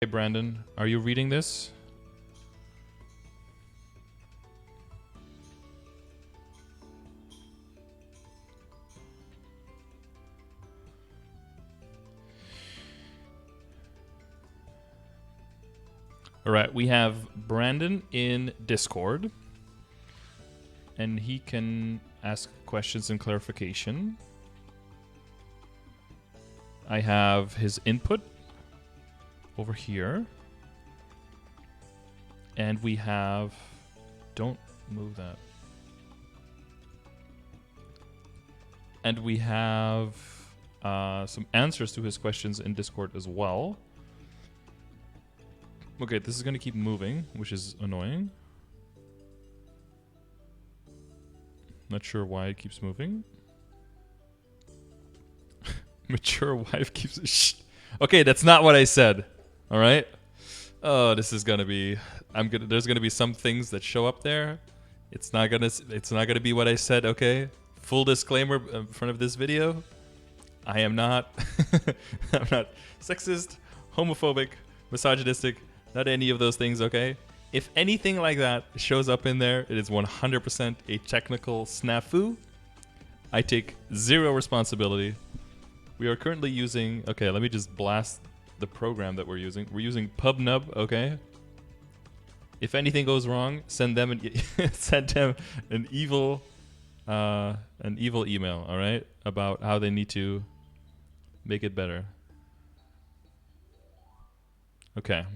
Hey Brandon, are you reading this? All right, we have Brandon in Discord, and he can ask questions and clarification. I have his input over here, and we have... Don't move that. And we have some answers to his questions in Discord as well. Okay, this is going to keep moving, which is annoying. Not sure why it keeps moving. Mature wife keeps... Shh. Okay, that's not what I said. All right? Oh, this is going to be... There's going to be some things that show up there. It's not going to be what I said, okay? Full disclaimer in front of this video. I am not... I'm not sexist, homophobic, misogynistic, not any of those things, okay? If anything like that shows up in there, it is 100% a technical snafu. I take zero responsibility. We are currently using... Okay, let me just blast the program that we're using. We're using PubNub, okay? If anything goes wrong, send them an evil email, all right? About how they need to make it better. Okay.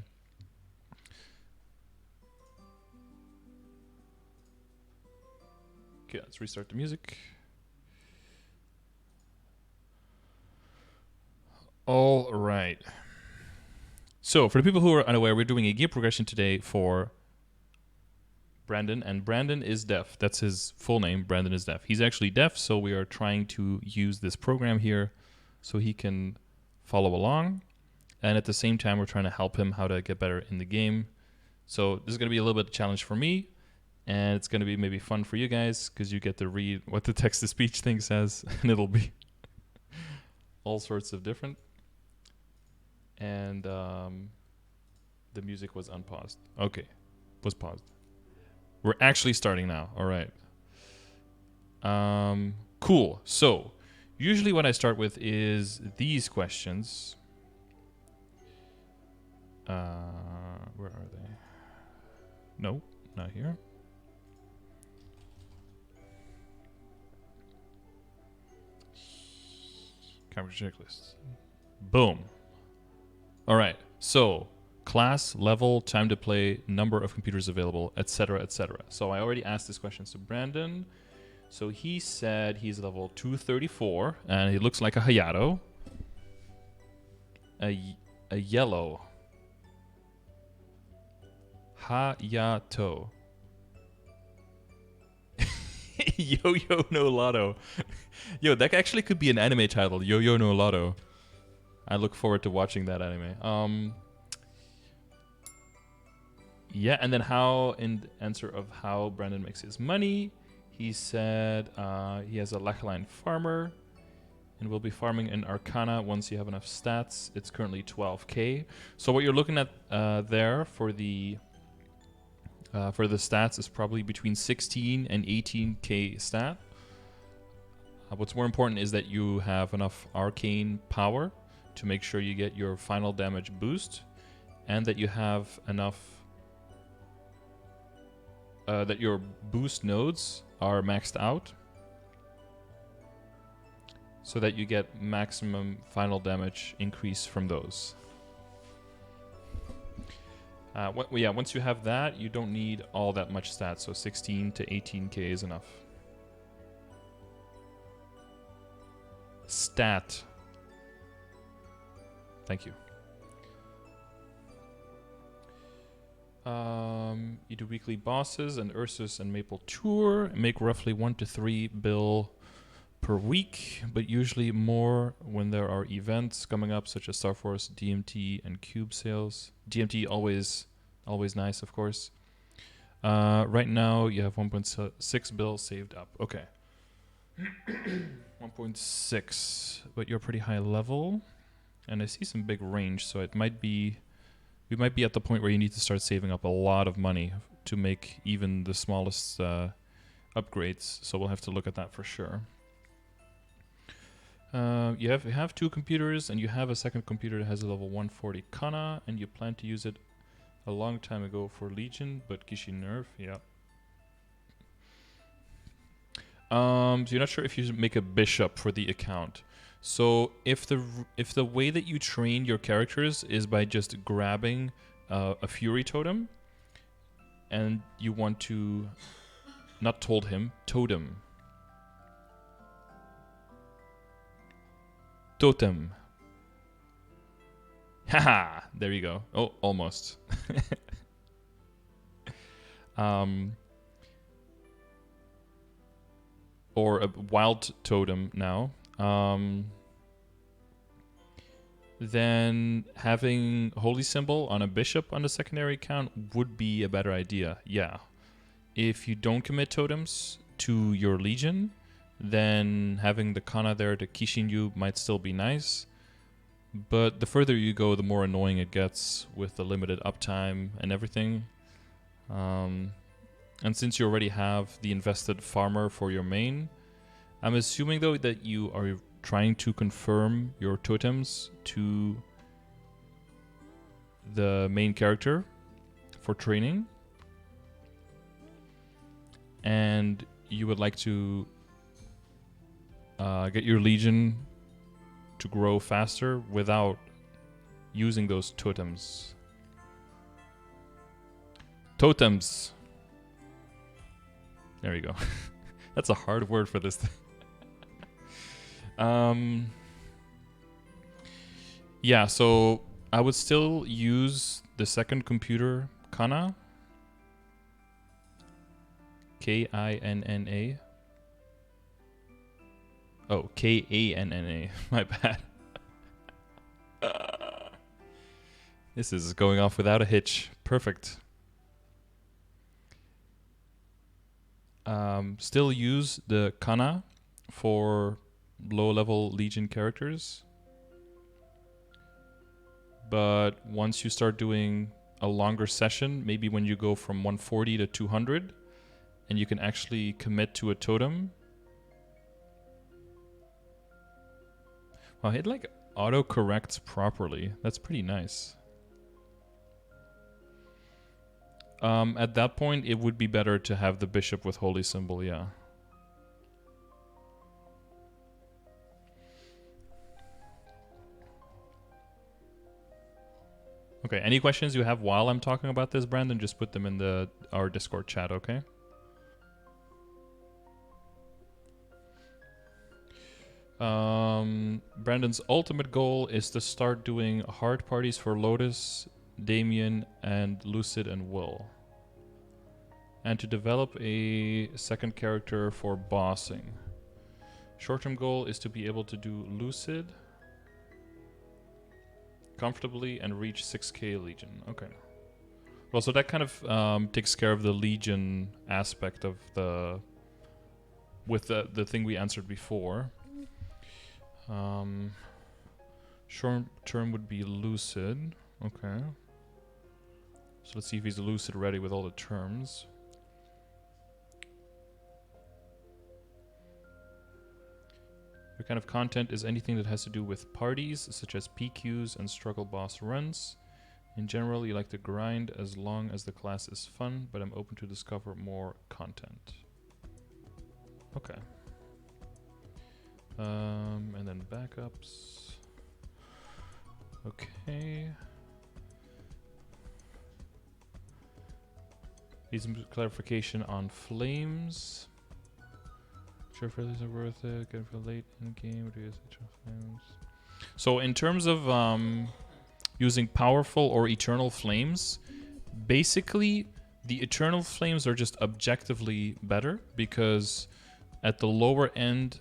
Okay, let's restart the music. All right. So, for the people who are unaware, we're doing a gear progression today for Brandon, and Brandon is deaf. That's his full name. Brandon is deaf. He's actually deaf, so we are trying to use this program here so he can follow along. And at the same time, we're trying to help him how to get better in the game. So this is going to be a little bit of a challenge for me, and it's going to be maybe fun for you guys because you get to read what the text-to-speech thing says, and it'll be all sorts of different. And the music was unpaused. Okay, was paused. We're actually starting now. All right. Cool. So usually what I start with is these questions. Where are they? No, not here. Coverage checklist. Boom. All right. So class, level, time to play, number of computers available, etc., etc. So I already asked this question to Brandon. So he said he's level 234, and he looks like a Hayato. A yellow. Hayato. Yo-Yo no Lotto. Yo, that actually could be an anime title. Yo-Yo no Lotto. I look forward to watching that anime. Yeah, and then how, in answer of how Brandon makes his money, he said he has a Lacheline farmer and will be farming in Arcana once you have enough stats. It's currently 12k. So what you're looking at there for the stats is probably between 16 and 18k stat. What's more important is that you have enough arcane power to make sure you get your final damage boost, and that you have enough that your boost nodes are maxed out so that you get maximum final damage increase from those. Yeah, once you have that, you don't need all that much stats, so 16 to 18k is enough. Stat. Thank you. You do weekly bosses and Ursus and Maple Tour. Make roughly 1 to 3 bill per week, but usually more when there are events coming up, such as Star Force, DMT, and Cube sales. DMT always nice, of course. Right now, you have 1.6 bill saved up. Okay. 1.6, but you're pretty high level. And I see some big range, so it might be we might be at the point where you need to start saving up a lot of money to make even the smallest upgrades. So we'll have to look at that for sure. You have 2 computers, and you have a second computer that has a level 140 Kana, and you plan to use it a long time ago for Legion, but Kishi nerf, yeah. So you're not sure if you should make a bishop for the account. So if the way that you train your characters is by just grabbing a Fury totem, and you want to not told him totem. Totem. Haha, there you go. Oh, almost. Or a wild totem now. Then having holy symbol on a bishop on the secondary account would be a better idea. Yeah. If you don't commit totems to your Legion, then having the Kana there to Kishin you might still be nice. But the further you go, the more annoying it gets with the limited uptime and everything. And since you already have the invested farmer for your main, I'm assuming though that you are trying to confirm your totems to the main character for training. And you would like to get your Legion to grow faster without using those totems. Totems. There you go. That's a hard word for this thing. Yeah, so I would still use the second computer, Kana. Kinna. Oh, Kanna. My bad. This is going off without a hitch. Perfect. Still use the Kana for low-level Legion characters. But once you start doing a longer session, maybe when you go from 140 to 200, and you can actually commit to a totem. Wow, it like auto-corrects properly. That's pretty nice. At that point, it would be better to have the bishop with holy symbol, yeah. Okay, any questions you have while I'm talking about this, Brandon, just put them in our Discord chat, okay? Brandon's ultimate goal is to start doing hard parties for Lotus, Damien, and Lucid and Will. And to develop a second character for bossing. Short-term goal is to be able to do Lucid comfortably and reach 6k Legion. Okay. Well, so that kind of takes care of the Legion aspect of with the thing we answered before. Short term would be Lucid. Okay. So let's see if he's Lucid ready with all the terms. Your kind of content is anything that has to do with parties, such as PQs and struggle boss runs. In general, you like to grind as long as the class is fun, but I'm open to discover more content. Okay. And then backups. Okay. Need some clarification on flames. Sure, for these are worth it. Good for late in game. Do you use flames? So in terms of using powerful or eternal flames, basically the eternal flames are just objectively better because at the lower end,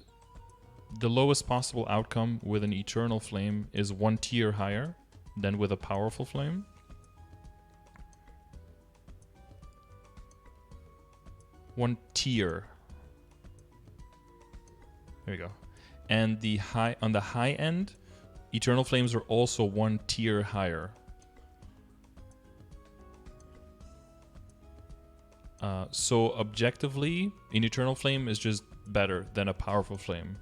the lowest possible outcome with an eternal flame is 1 tier higher than with a powerful flame. One tier. There you go. And on the high end, eternal flames are also 1 tier higher. So objectively, an eternal flame is just better than a powerful flame.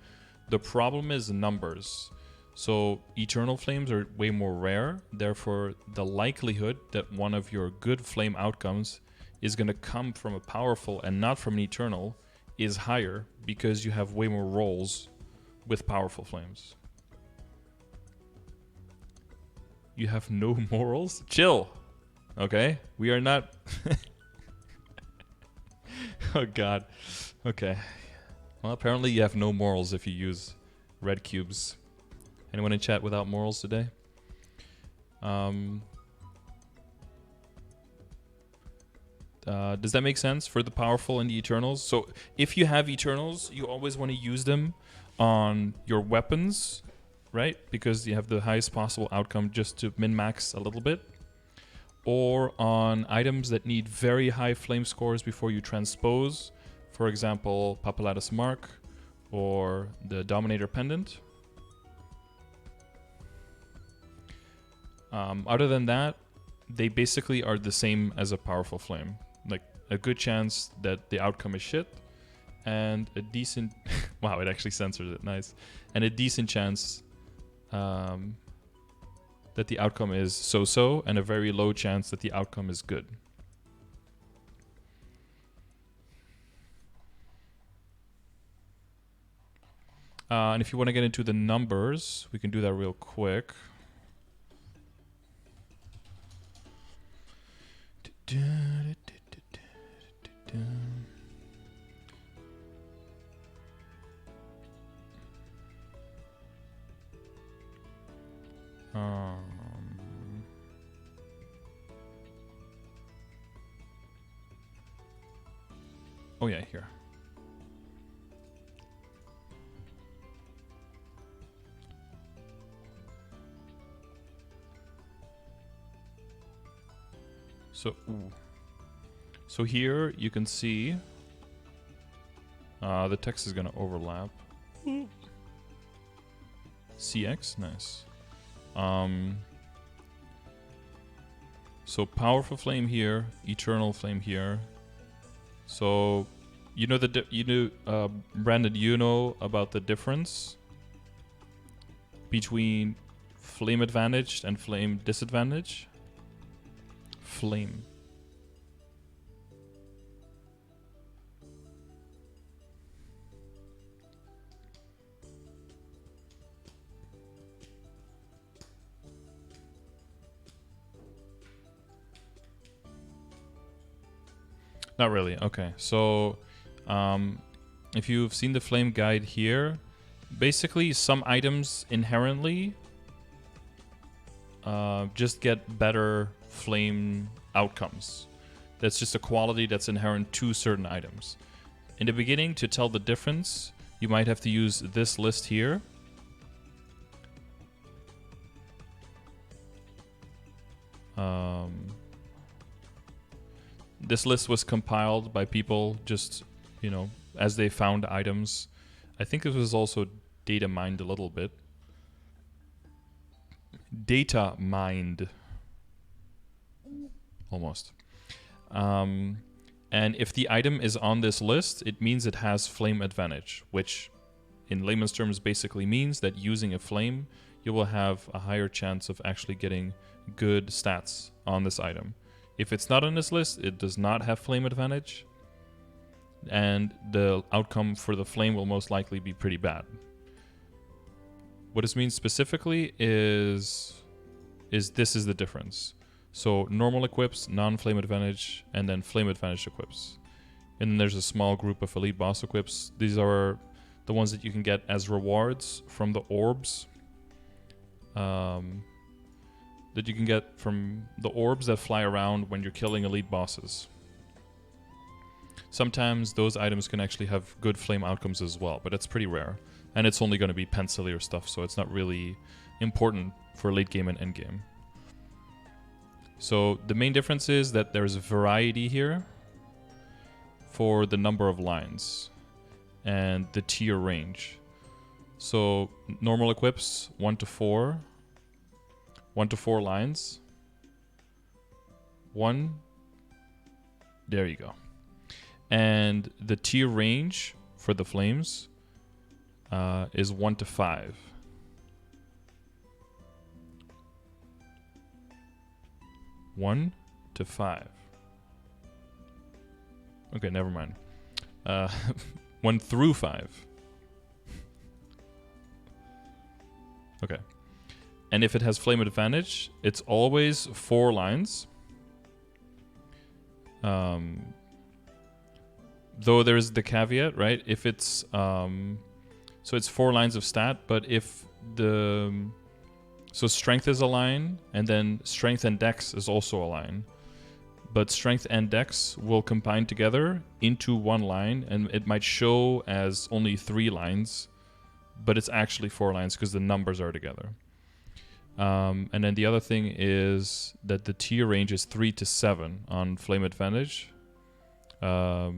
The problem is numbers. So eternal flames are way more rare, therefore the likelihood that one of your good flame outcomes is going to come from a powerful and not from an eternal is higher because you have way more rolls with powerful flames. You have no morals? Chill. Okay? We are not... Oh god. Okay. Well, apparently you have no morals if you use red cubes. Anyone in chat without morals today? Does that make sense for the powerful and the Eternals? So if you have Eternals, you always want to use them on your weapons, right? Because you have the highest possible outcome just to min-max a little bit. Or on items that need very high flame scores before you transpose. For example, Papulatus Mark or the Dominator Pendant. Other than that, they basically are the same as a powerful flame. Like a good chance that the outcome is shit, and a decent wow, it actually censors it, nice. And a decent chance that the outcome is so-so, and a very low chance that the outcome is good. And if you want to get into the numbers, we can do that real quick. Oh yeah, here. So here you can see the text is gonna overlap. CX, nice. So powerful flame here, eternal flame here. So you know Brandon, you know about the difference between flame advantage and flame disadvantage? Flame. Not really. Okay. So if you've seen the flame guide here, basically some items inherently just get better flame outcomes. That's just a quality that's inherent to certain items. In the beginning, to tell the difference, you might have to use this list here. This list was compiled by people just, you know, as they found items. I think it was also data mined a little bit. Data mined. Almost. And if the item is on this list, it means it has flame advantage, which in layman's terms basically means that using a flame, you will have a higher chance of actually getting good stats on this item. If it's not on this list, it does not have flame advantage, and the outcome for the flame will most likely be pretty bad. What this means specifically is this is the difference. So normal equips, non-flame advantage, and then flame advantage equips. And then there's a small group of elite boss equips. These are the ones that you can get as rewards from the orbs. That you can get from the orbs that fly around when you're killing elite bosses. Sometimes those items can actually have good flame outcomes as well, but it's pretty rare. And it's only going to be pencilier stuff, so it's not really important for late game and end game. So the main difference is that there's a variety here for the number of lines and the tier range. So normal equips 1 to 4. 1 to 4 lines. 1. There you go. And the tier range for the flames is 1 to 5. One to 5. Okay, never mind. 1 through 5. Okay. And if it has flame advantage, it's always 4 lines. Though there's the caveat, right? If it's so it's 4 lines of stat, but if the so strength is a line, and then strength and dex is also a line. But strength and dex will combine together into 1 line, and it might show as only 3 lines, but it's actually 4 lines because the numbers are together. And then the other thing is that the tier range is 3 to 7 on flame advantage. Well,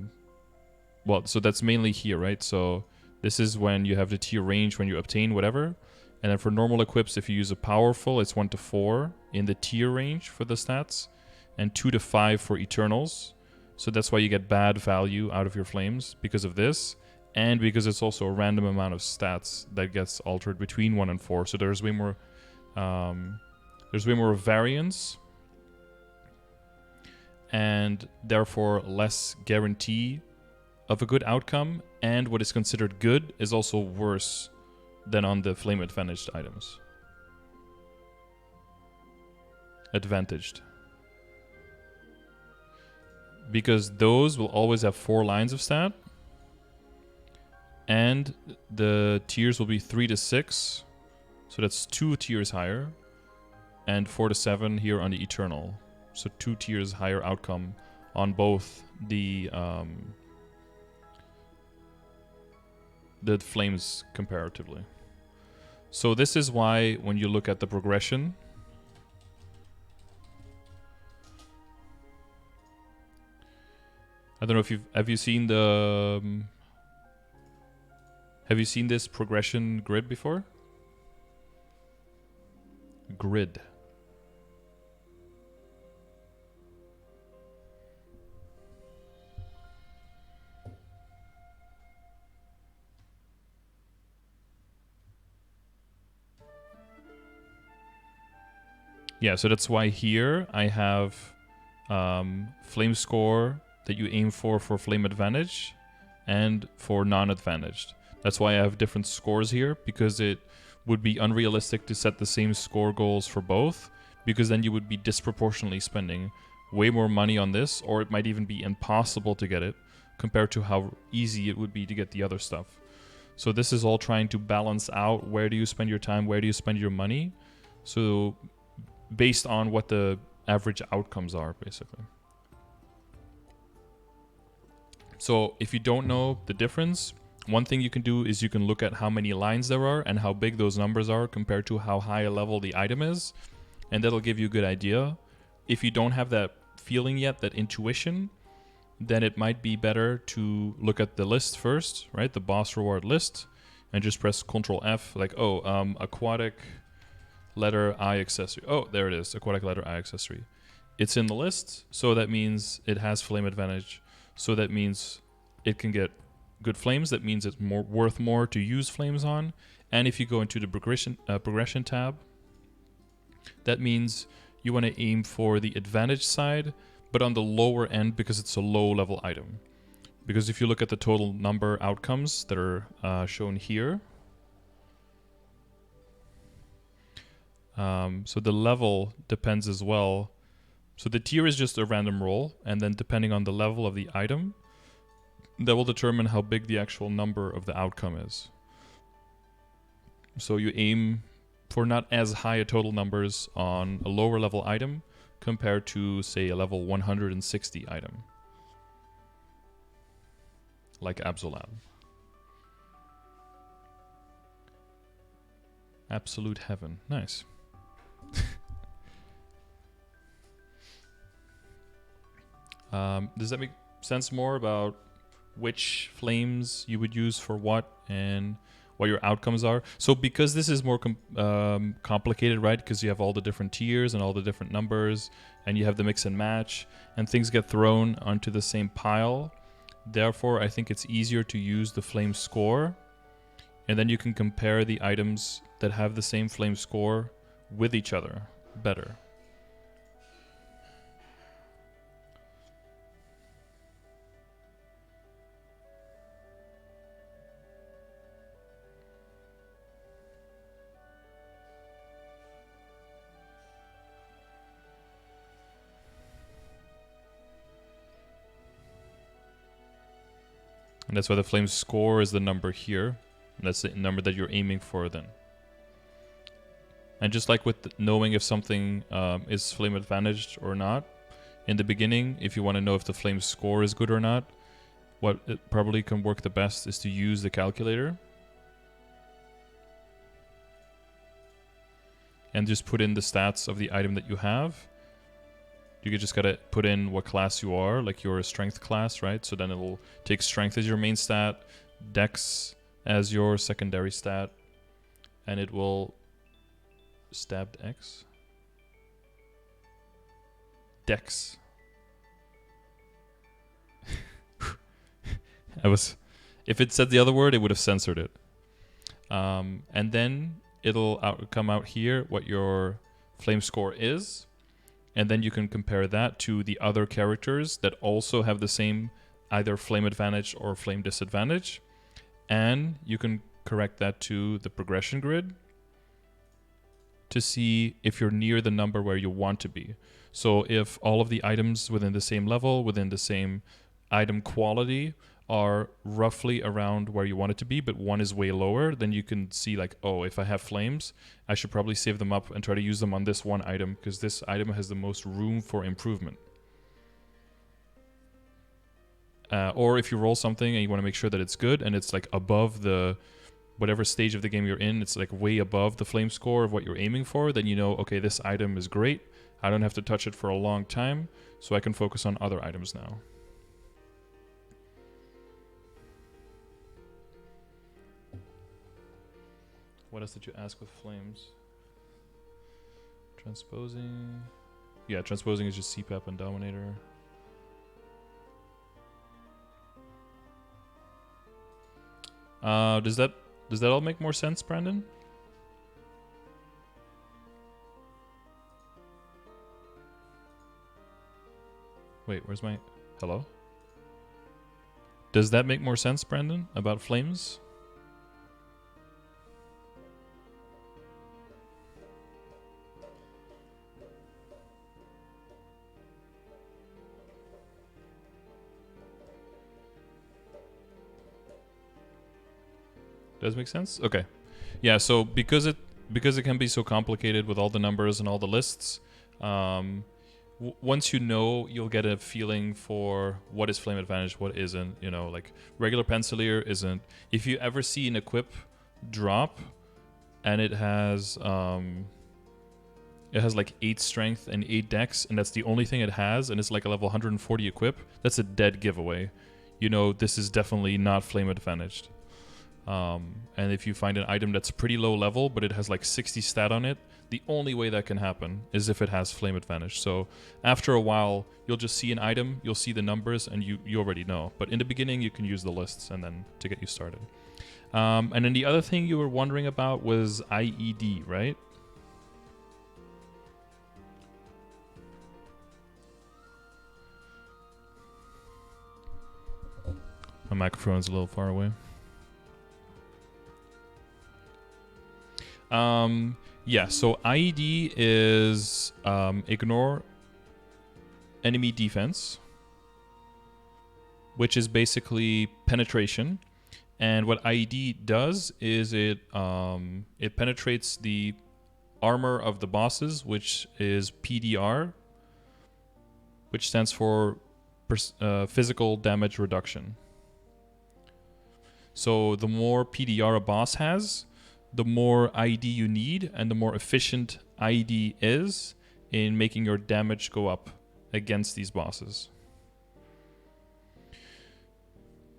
so that's mainly here, right? So this is when you have the tier range when you obtain whatever. And then for normal equips, if you use a powerful, it's 1 to 4 in the tier range for the stats, and 2 to 5 for eternals. So that's why you get bad value out of your flames because of this, and because it's also a random amount of stats that gets altered between 1 and 4. So there's way more variance, and therefore less guarantee of a good outcome, and what is considered good is also worse than on the flame advantaged items. Advantaged. Because those will always have 4 lines of stat, and the tiers will be 3 to 6, so that's 2 tiers higher, and 4 to 7 here on the eternal. So 2 tiers higher outcome on both the flames comparatively. So this is why when you look at the progression, I don't know if have you seen this progression grid before? Grid. Yeah, so that's why here I have flame score that you aim for flame advantage and for non-advantaged. That's why I have different scores here, because it would be unrealistic to set the same score goals for both, because then you would be disproportionately spending way more money on this, or it might even be impossible to get it compared to how easy it would be to get the other stuff. So this is all trying to balance out where do you spend your time, where do you spend your money, so based on what the average outcomes are, basically. So if you don't know the difference, one thing you can do is you can look at how many lines there are and how big those numbers are compared to how high a level the item is, and that'll give you a good idea. If you don't have that feeling yet, that intuition, then it might be better to look at the list first, right? The boss reward list, and just press Ctrl F, like, aquatic letter I accessory. Oh, there it is, aquatic letter I accessory. It's in the list, so that means it has flame advantage. So that means it can get good flames. That means it's worth more to use flames on. And if you go into the progression tab, that means you want to aim for the advantage side, but on the lower end because it's a low level item. Because if you look at the total number outcomes that are shown here, so the level depends as well. So the tier is just a random roll, and then depending on the level of the item, that will determine how big the actual number of the outcome is. So you aim for not as high a total numbers on a lower level item compared to, say, a level 160 item, like Absolab. Absolute heaven. Nice. Does that make sense more about which flames you would use for what and what your outcomes are? So because this is more complicated, right? Because you have all the different tiers and all the different numbers, and you have the mix and match, and things get thrown onto the same pile. Therefore, I think it's easier to use the flame score, and then you can compare the items that have the same flame score with each other better. And that's why the flame score is the number here. And that's the number that you're aiming for then. And just like with knowing if something is flame advantaged or not, in the beginning, if you want to know if the flame score is good or not, what it probably can work the best is to use the calculator. And just put in the stats of the item that you have. You just gotta put in what class you are, like your strength class, right? So then it'll take strength as your main stat, dex as your secondary stat, and it will stabbed X. Dex. If it said the other word, it would have censored it. And then it'll come out here what your flame score is. And then you can compare that to the other characters that also have the same either flame advantage or flame disadvantage. And you can correct that to the progression grid to see if you're near the number where you want to be. So if all of the items within the same level, within the same item quality are roughly around where you want it to be, but one is way lower, then you can see like, oh, if I have flames, I should probably save them up and try to use them on this one item because this item has the most room for improvement. Or if you roll something and you want to make sure that it's good and it's like above the whatever stage of the game you're in, it's like way above the flame score of what you're aiming for, then you know, okay, this item is great. I don't have to touch it for a long time, so I can focus on other items now. What else did you ask with flames? Transposing. Yeah, transposing is just CPAP and Dominator. Does that all make more sense, Brandon? Wait, where's my... Hello? Does that make more sense, Brandon, about flames? Does make sense? Okay. Yeah, so because it can be so complicated with all the numbers and all the lists, once you know, you'll get a feeling for what is flame advantage, what isn't. You know, like regular pencilier isn't. If you ever see an equip drop and it has like 8 strength and 8 dex, and that's the only thing it has, and it's like a level 140 equip, that's a dead giveaway. You know, this is definitely not flame advantaged. And if you find an item that's pretty low level, but it has like 60 stat on it, the only way that can happen is if it has flame advantage. So after a while, you'll just see an item, you'll see the numbers, and you already know. But in the beginning, you can use the lists and then to get you started. And then the other thing you were wondering about was IED, right? My microphone's a little far away. Yeah, so IED is ignore enemy defense, which is basically penetration. And what IED does is it penetrates the armor of the bosses, which is PDR, which stands for physical damage reduction. So the more PDR a boss has, the more IED you need, and the more efficient IED is in making your damage go up against these bosses.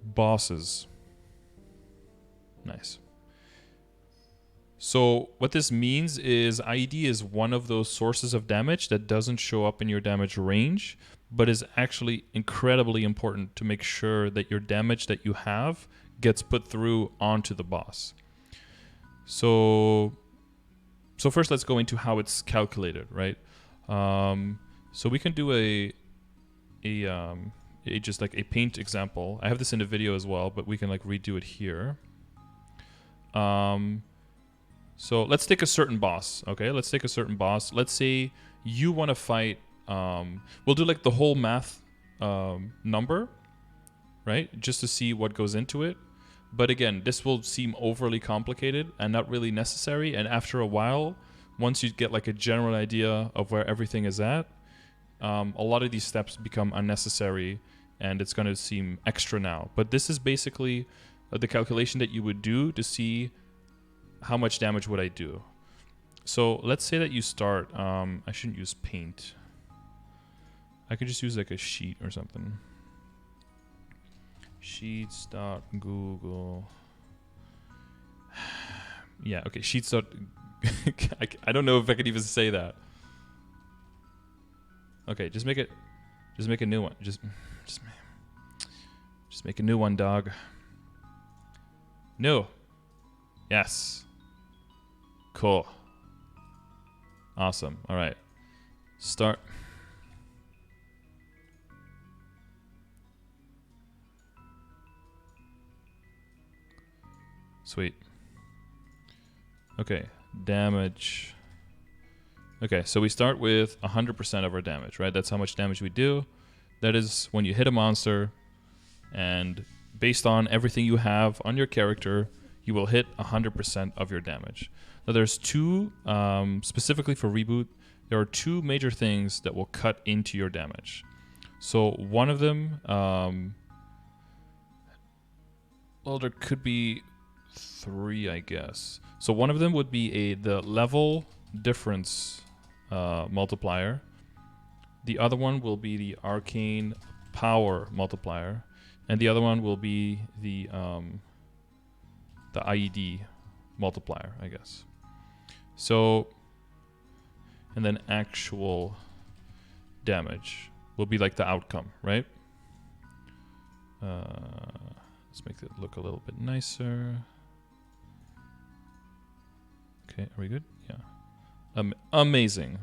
Bosses. Nice. So what this means is IED is one of those sources of damage that doesn't show up in your damage range, but is actually incredibly important to make sure that your damage that you have gets put through onto the boss. So first let's go into how it's calculated, right? So we can do a just like a paint example. I have this in the video as well, but we can like redo it here. So let's take a certain boss, okay? Let's take a certain boss. Let's say you want to fight, we'll do like the whole math number, right? Just to see what goes into it. But again, this will seem overly complicated and not really necessary. And after a while, once you get like a general idea of where everything is at, a lot of these steps become unnecessary and it's going to seem extra now. But this is basically the calculation that you would do to see how much damage would I do. So let's say that you start, I shouldn't use paint. I could just use like a sheet or something. Sheets.google. Yeah, okay, sheets. I don't know if I could even say that. Okay, just make a new one. Just make a new one, dog. No. Yes. Cool. Awesome. All right. Start. Sweet. Okay. Damage. Okay, so we start with 100% of our damage, right? That's how much damage we do. That is when you hit a monster, and based on everything you have on your character, you will hit 100% of your damage. Now there's two, specifically for Reboot, there are two major things that will cut into your damage. So one of them, well, there could be three, I guess. So one of them would be the level difference multiplier. The other one will be the arcane power multiplier, and the other one will be the IED multiplier, I guess. So, and then actual damage will be like the outcome, right? Let's make it look a little bit nicer. Okay, are we good? Yeah. Amazing.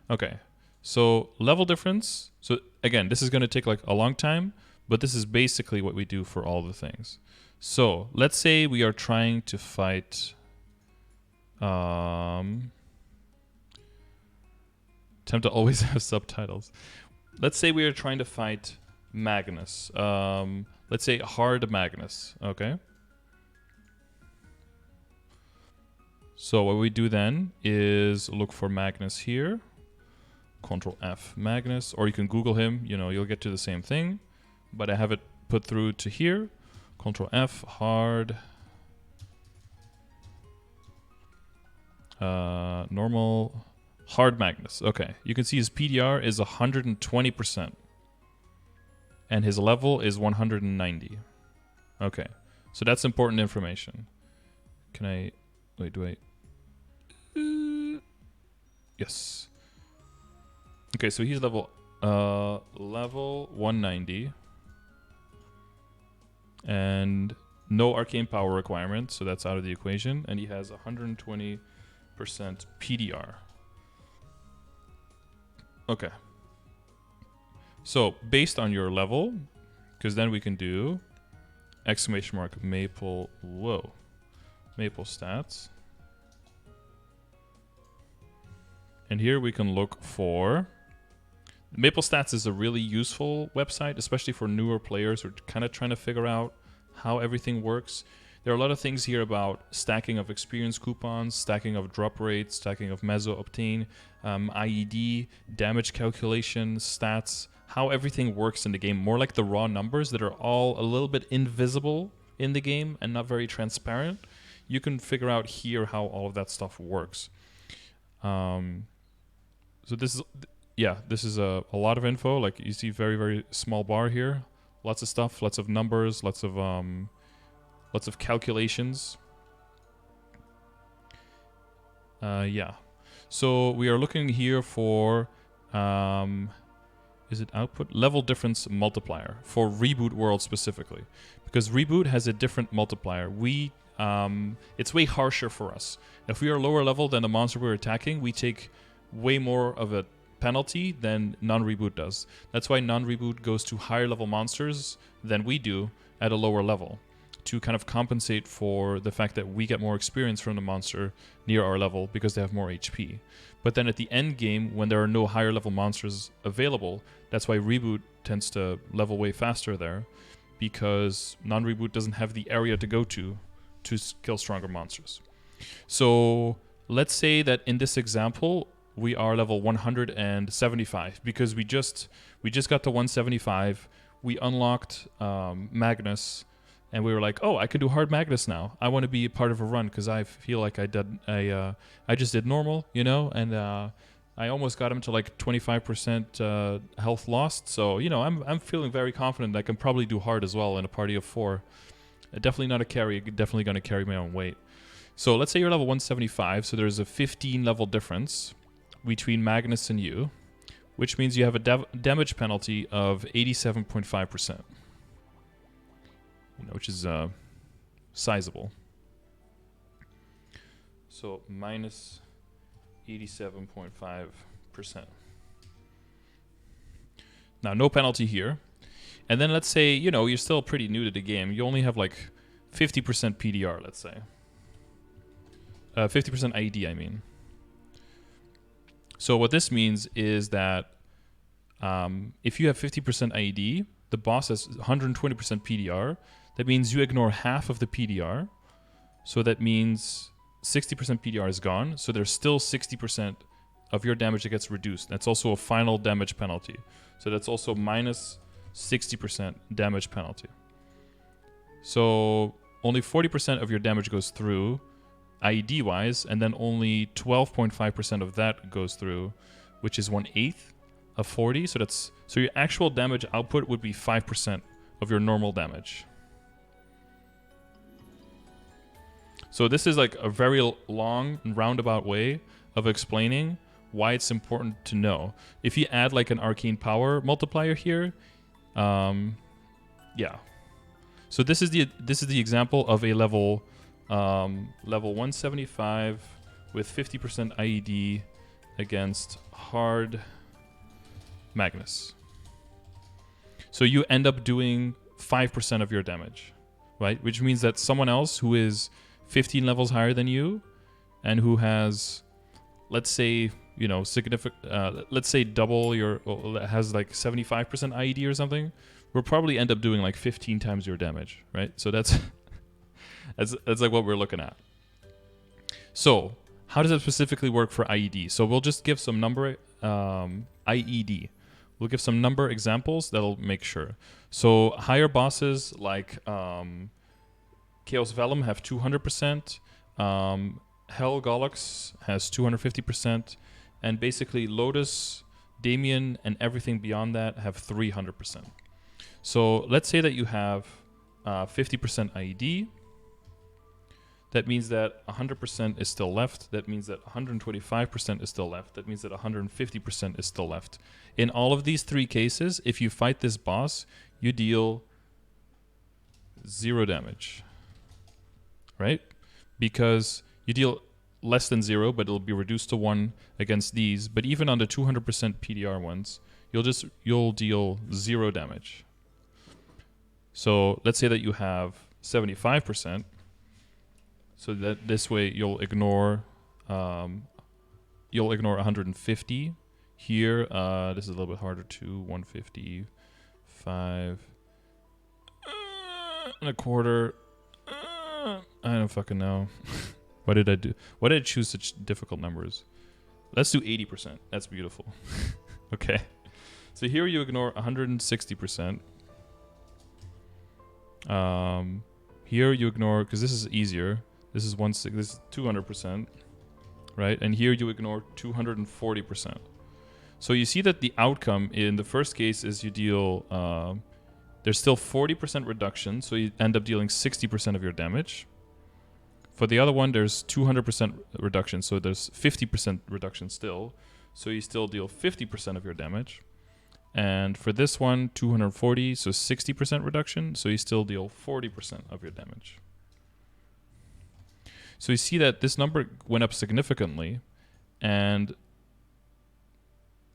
Okay, so level difference. So again, this is going to take like a long time, but this is basically what we do for all the things. So let's say we are trying to fight. Attempt to always have subtitles. Let's say we are trying to fight Magnus. Let's say hard Magnus. Okay. So what we do then is look for Magnus here. Control F Magnus, or you can Google him. You know, you'll get to the same thing. But I have it put through to here. Control F hard. Normal hard Magnus. Okay, you can see his PDR is 120%, and his level is 190. Okay, so that's important information. Can I wait? Do I? Yes. Okay, so he's level 190, and no arcane power requirement, so that's out of the equation, and he has 120% PDR. Okay. So based on your level, because then we can do exclamation mark maple stats. And here we can look for Maple Stats is a really useful website, especially for newer players who are kind of trying to figure out how everything works. There are a lot of things here about stacking of experience coupons, stacking of drop rates, stacking of meso obtain, IED, damage calculation, stats, how everything works in the game. More like the raw numbers that are all a little bit invisible in the game and not very transparent. You can figure out here how all of that stuff works. So this is, yeah, this is a lot of info. Like you see, very, very small bar here. Lots of stuff, lots of numbers, lots of lots of calculations. Yeah. So we are looking here for, is it output? Level difference multiplier for Reboot world specifically. Because Reboot has a different multiplier. It's way harsher for us. If we are lower level than the monster we're attacking, we take way more of a penalty than non-Reboot does. That's why non-Reboot goes to higher level monsters than we do at a lower level, to kind of compensate for the fact that we get more experience from the monster near our level because they have more HP. But then at the end game, when there are no higher level monsters available, that's why Reboot tends to level way faster there, because non-Reboot doesn't have the area to go to kill stronger monsters. So let's say that in this example, we are level 175 because we just got to 175. We unlocked Magnus, and we were like, oh, I can do hard Magnus now. I want to be a part of a run because I feel like I just did normal, you know, and I almost got him to like 25% health lost. So, you know, I'm feeling very confident I can probably do hard as well in a party of 4. Definitely not a carry. Definitely going to carry my own weight. So let's say you're level 175. So there's a 15 level difference between Magnus and you, which means you have a damage penalty of 87.5%. Which is sizable. So minus 87.5%. Now, no penalty here. And then let's say, you know, you're still pretty new to the game. You only have like 50% PDR, let's say. 50% IED, I mean. So what this means is that if you have 50% IED, the boss has 120% PDR. That means you ignore half of the PDR. So that means 60% PDR is gone. So there's still 60% of your damage that gets reduced. That's also a final damage penalty. So that's also minus 60% damage penalty. So only 40% of your damage goes through, IED wise, and then only 12.5% of that goes through, which is 1/8 of 40. So your actual damage output would be 5% of your normal damage. So this is like a very long and roundabout way of explaining why it's important to know. If you add like an arcane power multiplier here, yeah. So this is the example of a level 175 with 50% IED against hard Magnus. So you end up doing 5% of your damage, right? Which means that someone else who is 15 levels higher than you and who has, let's say, you know, let's say double your, has like 75% IED or something, will probably end up doing like 15 times your damage, right? So that's like what we're looking at. So how does it specifically work for IED? So we'll just give some number, IED. We'll give some number examples that'll make sure. So higher bosses like Chaos Vellum have 200%, Hell Gollux has 250%, and basically Lotus, Damien, and everything beyond that have 300%. So let's say that you have 50% IED. That means that 100% is still left. That means that 125% is still left. That means that 150% is still left. In all of these three cases, if you fight this boss, you deal 0 damage, right? Because you deal less than 0, but it'll be reduced to 1 against these. But even on the 200% PDR ones, you'll deal 0 damage. So let's say that you have 75%. So that this way you'll ignore 150 here. This is a little bit harder too. 155 and a quarter. I don't fucking know. What did I do? Why did I choose such difficult numbers? Let's do 80%. That's beautiful. Okay. So here you ignore 160%. Here you ignore, because this is easier. This is 200%, right? And here you ignore 240%. So you see that the outcome in the first case is you deal there's still 40% reduction, so you end up dealing 60% of your damage. For the other one, there's 200% reduction, so there's 50% reduction still, so you still deal 50% of your damage. And for this one, 240, so 60% reduction, so you still deal 40% of your damage. So you see that this number went up significantly, and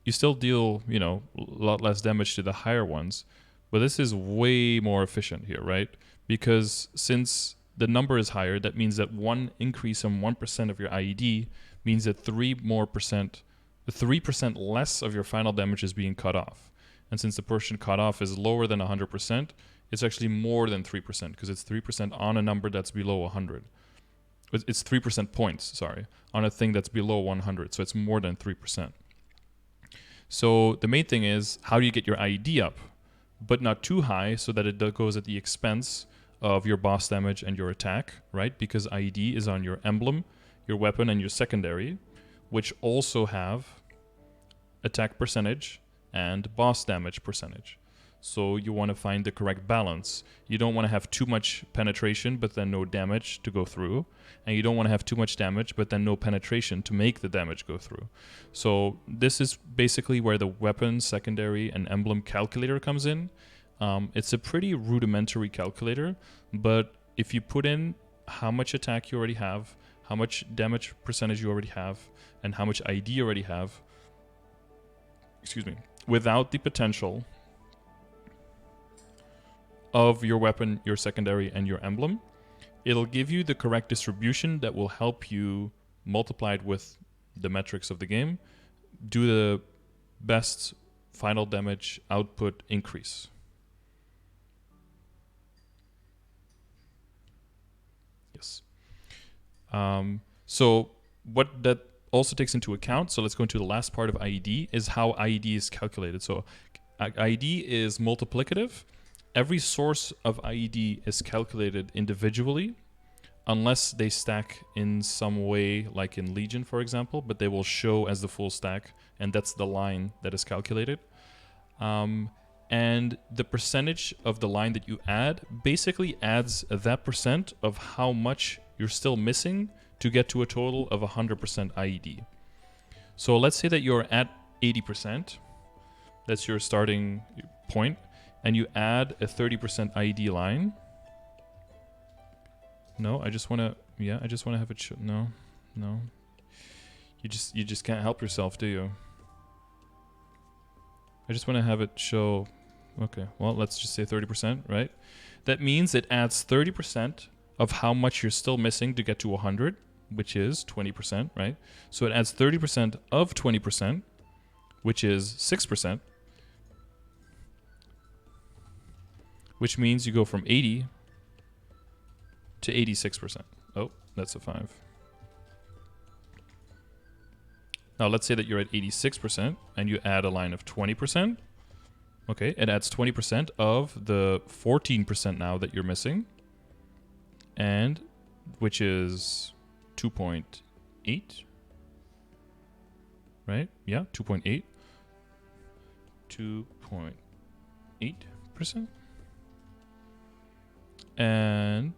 you still deal, you know, a lot less damage to the higher ones, but this is way more efficient here, right? Because since the number is higher, that means that one increase on 1% of your IED means that 3% less of your final damage is being cut off. And since the portion cut off is lower than 100%, it's actually more than 3% because it's 3% on a number that's below 100. It's 3% points, sorry, on a thing that's below 100. So it's more than 3%. So the main thing is, how do you get your IED up, but not too high so that it goes at the expense of your boss damage and your attack, right? Because IED is on your emblem, your weapon, and your secondary, which also have attack percentage and boss damage percentage. So you want to find the correct balance. You don't want to have too much penetration but then no damage to go through, and you don't want to have too much damage but then no penetration to make the damage go through. So this is basically where the weapon, secondary, and emblem calculator comes in. It's a pretty rudimentary calculator, but if you put in how much attack you already have, how much damage percentage you already have, and how much ID you already have, without the potential of your weapon, your secondary, and your emblem, it'll give you the correct distribution that will help you, multiplied with the metrics of the game, do the best final damage output increase. Yes. So what that also takes into account, so let's go into the last part of IED, is how IED is calculated. So IED is multiplicative. Every source of IED is calculated individually, unless they stack in some way, like in Legion, for example, but they will show as the full stack, and that's the line that is calculated. And the percentage of the line that you add basically adds that percent of how much you're still missing to get to a total of 100% IED. So let's say that you're at 80%. That's your starting point. And you add a 30% IED line. No, I just want to have it show. No. You just can't help yourself, do you? I just want to have it show. Okay, well, let's just say 30%, right? That means it adds 30% of how much you're still missing to get to 100, which is 20%, right? So it adds 30% of 20%, which is 6%, which means you go from 80 to 86%. Oh, that's a 5. Now let's say that you're at 86% and you add a line of 20%. Okay, it adds 20% of the 14% now that you're missing, and which is 2.8, right? Yeah, 2.8. 2.8%. And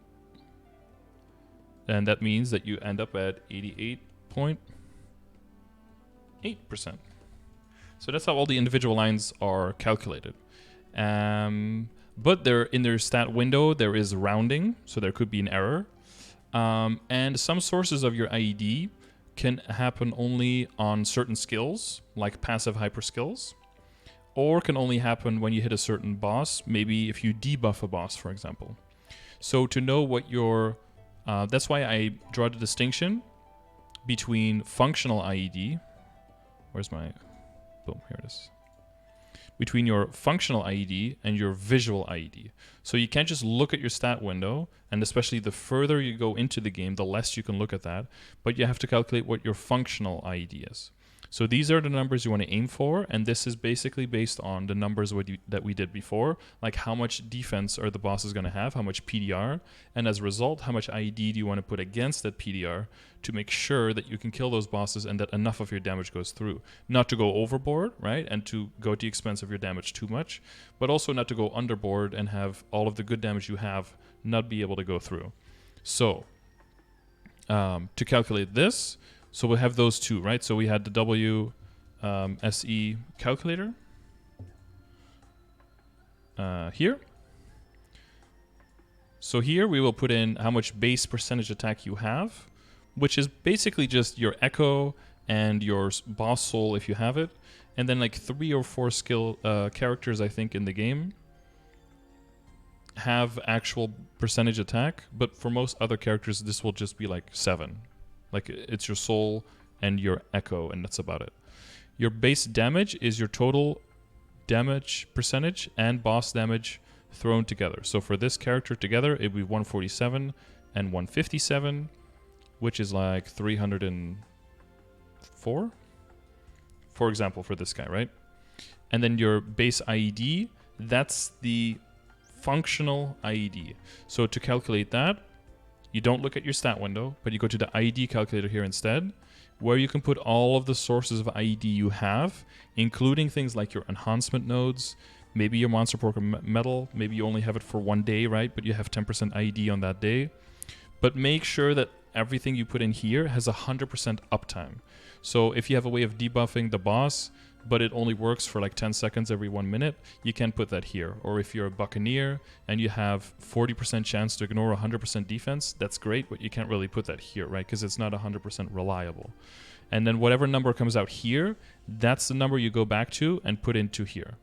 that means that you end up at 88.8%. So that's how all the individual lines are calculated. But in their stat window, there is rounding, so there could be an error. And some sources of your IED can happen only on certain skills, like passive hyper skills, or can only happen when you hit a certain boss, maybe if you debuff a boss, for example. So to know what your... that's why I draw the distinction between functional IED... Where's my... Boom, here it is. Between your functional IED and your visual IED. So you can't just look at your stat window, and especially the further you go into the game, the less you can look at that, but you have to calculate what your functional IED is. So these are the numbers you want to aim for, and this is basically based on the numbers that we did before, like how much defense are the bosses going to have, how much PDR, and as a result, how much IED do you want to put against that PDR to make sure that you can kill those bosses and that enough of your damage goes through. Not to go overboard, right, and to go at the expense of your damage too much, but also not to go underboard and have all of the good damage you have not be able to go through. So, to calculate this, so we'll have those two, right? So we had the WSE calculator here. So here we will put in how much base percentage attack you have, which is basically just your echo and your boss soul if you have it, and then like 3 or 4 skill characters I think in the game have actual percentage attack, but for most other characters this will just be like 7. Like it's your soul and your echo, and that's about it. Your base damage is your total damage percentage and boss damage thrown together. So for this character together, it would be 147 and 157, which is like 304, for example, for this guy, right? And then your base IED, that's the functional IED. So to calculate that, you don't look at your stat window, but you go to the IED calculator here instead, where you can put all of the sources of IED you have, including things like your enhancement nodes, maybe your monster poker medal, maybe you only have it for 1 day, right? But you have 10% IED on that day. But make sure that everything you put in here has 100% uptime. So if you have a way of debuffing the boss, but it only works for like 10 seconds every 1 minute, you can put that here. Or if you're a buccaneer and you have 40% chance to ignore 100% defense, that's great, but you can't really put that here, right? Because it's not 100% reliable. And then whatever number comes out here, that's the number you go back to and put into here.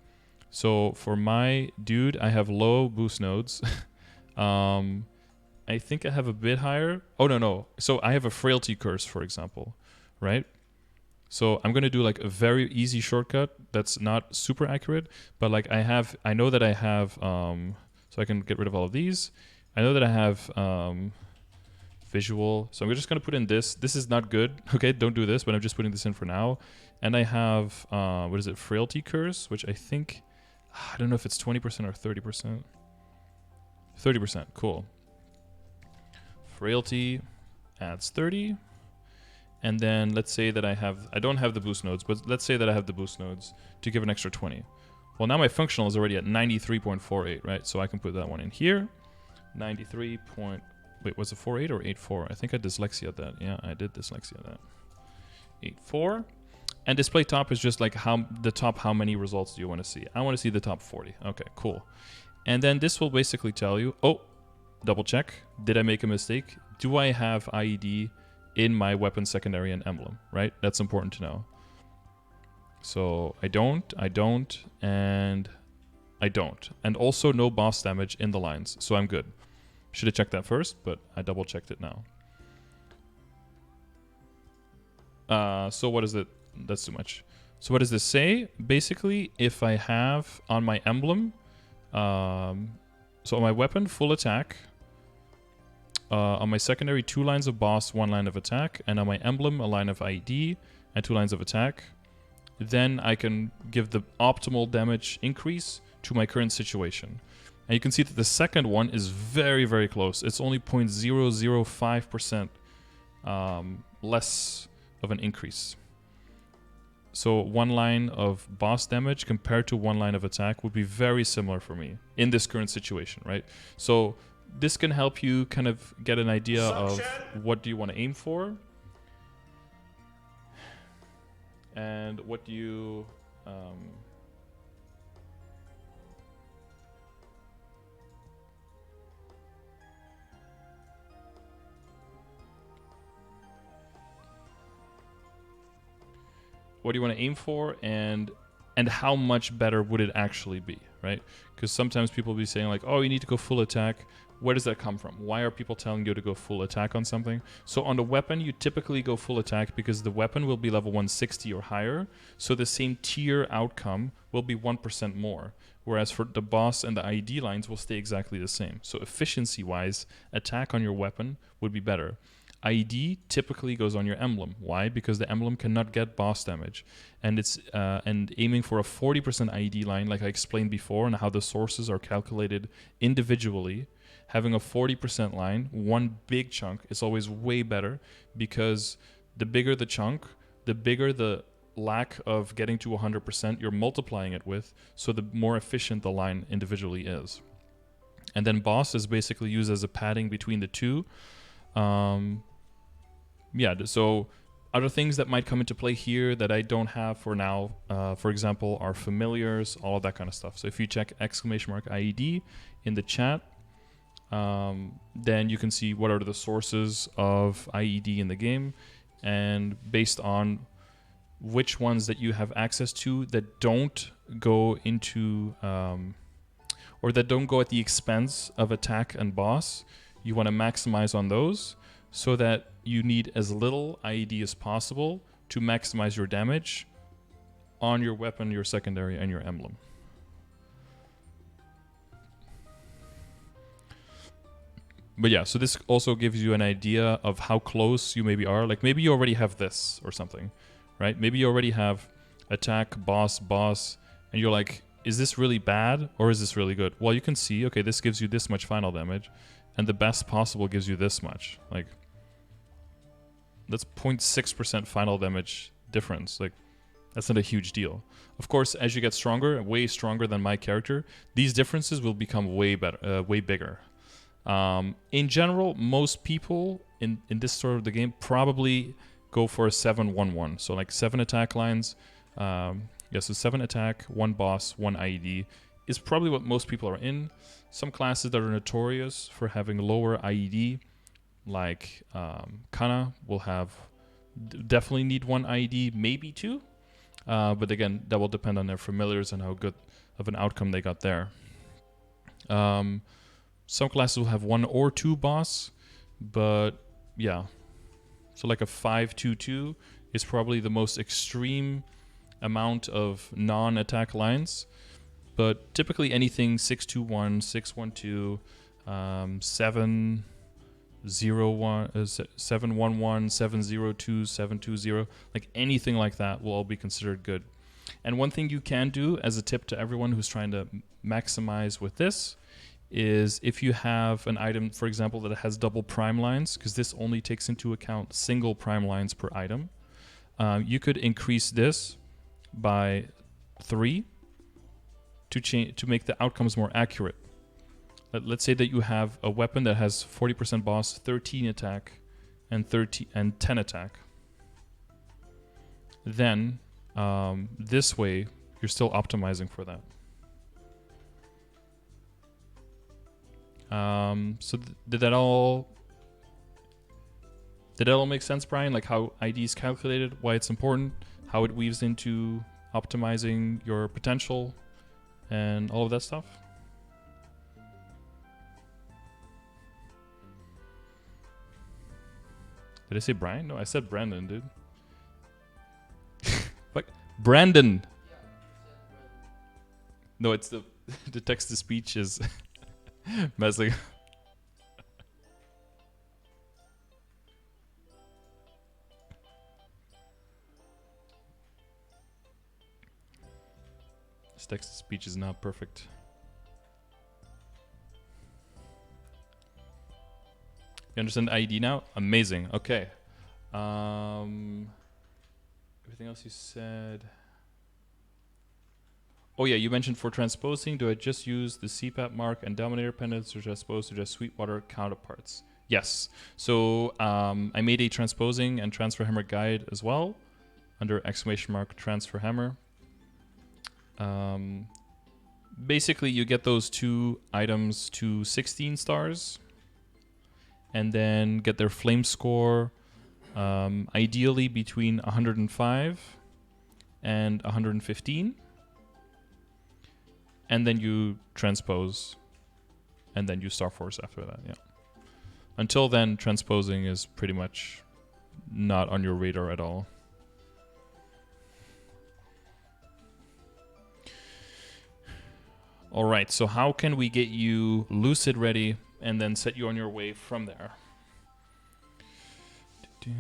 So for my dude, I have low boost nodes. I think I have a bit higher. Oh, no. So I have a frailty curse, for example, right? So I'm going to do like a very easy shortcut that's not super accurate, but like I know that I have, so I can get rid of all of these. I know that I have visual. So I'm just going to put in this. This is not good. Okay, don't do this, but I'm just putting this in for now. And I have, what is it? Frailty curse, which I think, I don't know if it's 20% or 30%. 30%, cool. Frailty adds 30. And then let's say that I don't have the boost nodes, but let's say that I have the boost nodes to give an extra 20. Well, now my functional is already at 93.48, right? So I can put that one in here. 93. Wait, was it 48 or 84? I think I dyslexia that. Yeah, I did dyslexia that. 84. And display top is just like how many results do you want to see? I want to see the top 40. Okay, cool. And then this will basically tell you, oh, double check. Did I make a mistake? Do I have IED in my weapon secondary and emblem, right? That's important to know. So I don't, and I don't. And also no boss damage in the lines, so I'm good. Should have checked that first, but I double checked it now. So what is it? That's too much. So what does this say? Basically, if I have on my emblem, so on my weapon, full attack, on my secondary, 2 lines of boss, 1 line of attack, and on my emblem, a line of IED and 2 lines of attack, then I can give the optimal damage increase to my current situation. And you can see that the second one is very, very close. It's only 0.005% less of an increase. So 1 line of boss damage compared to 1 line of attack would be very similar for me in this current situation, right? So this can help you kind of get an idea of what do you want to aim for, and what do you want to aim for, and how much better would it actually be, right? Because sometimes people will be saying like, oh, you need to go full attack. Where does that come from? Why are people telling you to go full attack on something? So on the weapon, you typically go full attack because the weapon will be level 160 or higher, so the same tier outcome will be 1% more, whereas for the boss and the IED lines will stay exactly the same. So efficiency-wise, attack on your weapon would be better. IED typically goes on your emblem. Why? Because the emblem cannot get boss damage, and it's and aiming for a 40% IED line, like I explained before, and how the sources are calculated individually. Having a 40% line, one big chunk, is always way better, because the bigger the chunk, the bigger the lack of getting to 100% you're multiplying it with, so the more efficient the line individually is. And then boss is basically used as a padding between the two. So other things that might come into play here that I don't have for now, for example, are familiars, all of that kind of stuff. So if you check !IED in the chat, then you can see what are the sources of IED in the game, and based on which ones that you have access to that don't go into or that don't go at the expense of attack and boss, you want to maximize on those, so that you need as little IED as possible to maximize your damage on your weapon, your secondary, and your emblem. But yeah, so this also gives you an idea of how close you maybe are. Like maybe you already have this or something, right? Maybe you already have attack, boss, and you're like, is this really bad or is this really good? Well, you can see, okay, this gives you this much final damage, and the best possible gives you this much. Like, that's 0.6% final damage difference. Like, that's not a huge deal. Of course, as you get stronger, way stronger than my character, these differences will become way better, way bigger. In general, most people in this sort of the game probably go for a 7-1-1. So like 7 attack lines. So 7 attack, 1 boss, 1 IED is probably what most people are in. Some classes that are notorious for having lower IED, like Kana, will have definitely need 1 IED, maybe 2. But again, that will depend on their familiars and how good of an outcome they got there. Some classes will have 1 or 2 boss, but yeah. So like a 5-2-2 is probably the most extreme amount of non-attack lines. But typically anything 6-2-1, 6-1-2, 7-0-1, 7-1-1, 7-0-2, 7-2-0, like anything like that will all be considered good. And one thing you can do as a tip to everyone who's trying to maximize with this is if you have an item, for example, that has double prime lines, because this only takes into account single prime lines per item, you could increase this by 3 to make the outcomes more accurate. Let's say that you have a weapon that has 40% boss, 13 attack, and 10 attack. Then this way you're still optimizing for that. Did that all make sense, Brian? Like how ID is calculated, why it's important, how it weaves into optimizing your potential, and all of that stuff? Did I say Brian? No, I said Brandon, dude. Like Brandon. No, it's the text to speech is messing. This text to speech is not perfect. You understand ID now? Amazing. Okay. Everything else you said. Oh yeah, you mentioned for transposing, do I just use the CPAP mark and Dominator pendants, or transpose to just Sweetwater counterparts? Yes. So I made a transposing and transfer hammer guide as well under ! transfer hammer. Basically, you get those 2 items to 16 stars, and then get their flame score ideally between 105 and 115. And then you transpose, and then you Star Force after that, yeah. Until then, transposing is pretty much not on your radar at all. All right, so how can we get you Lucid ready and then set you on your way from there? Hang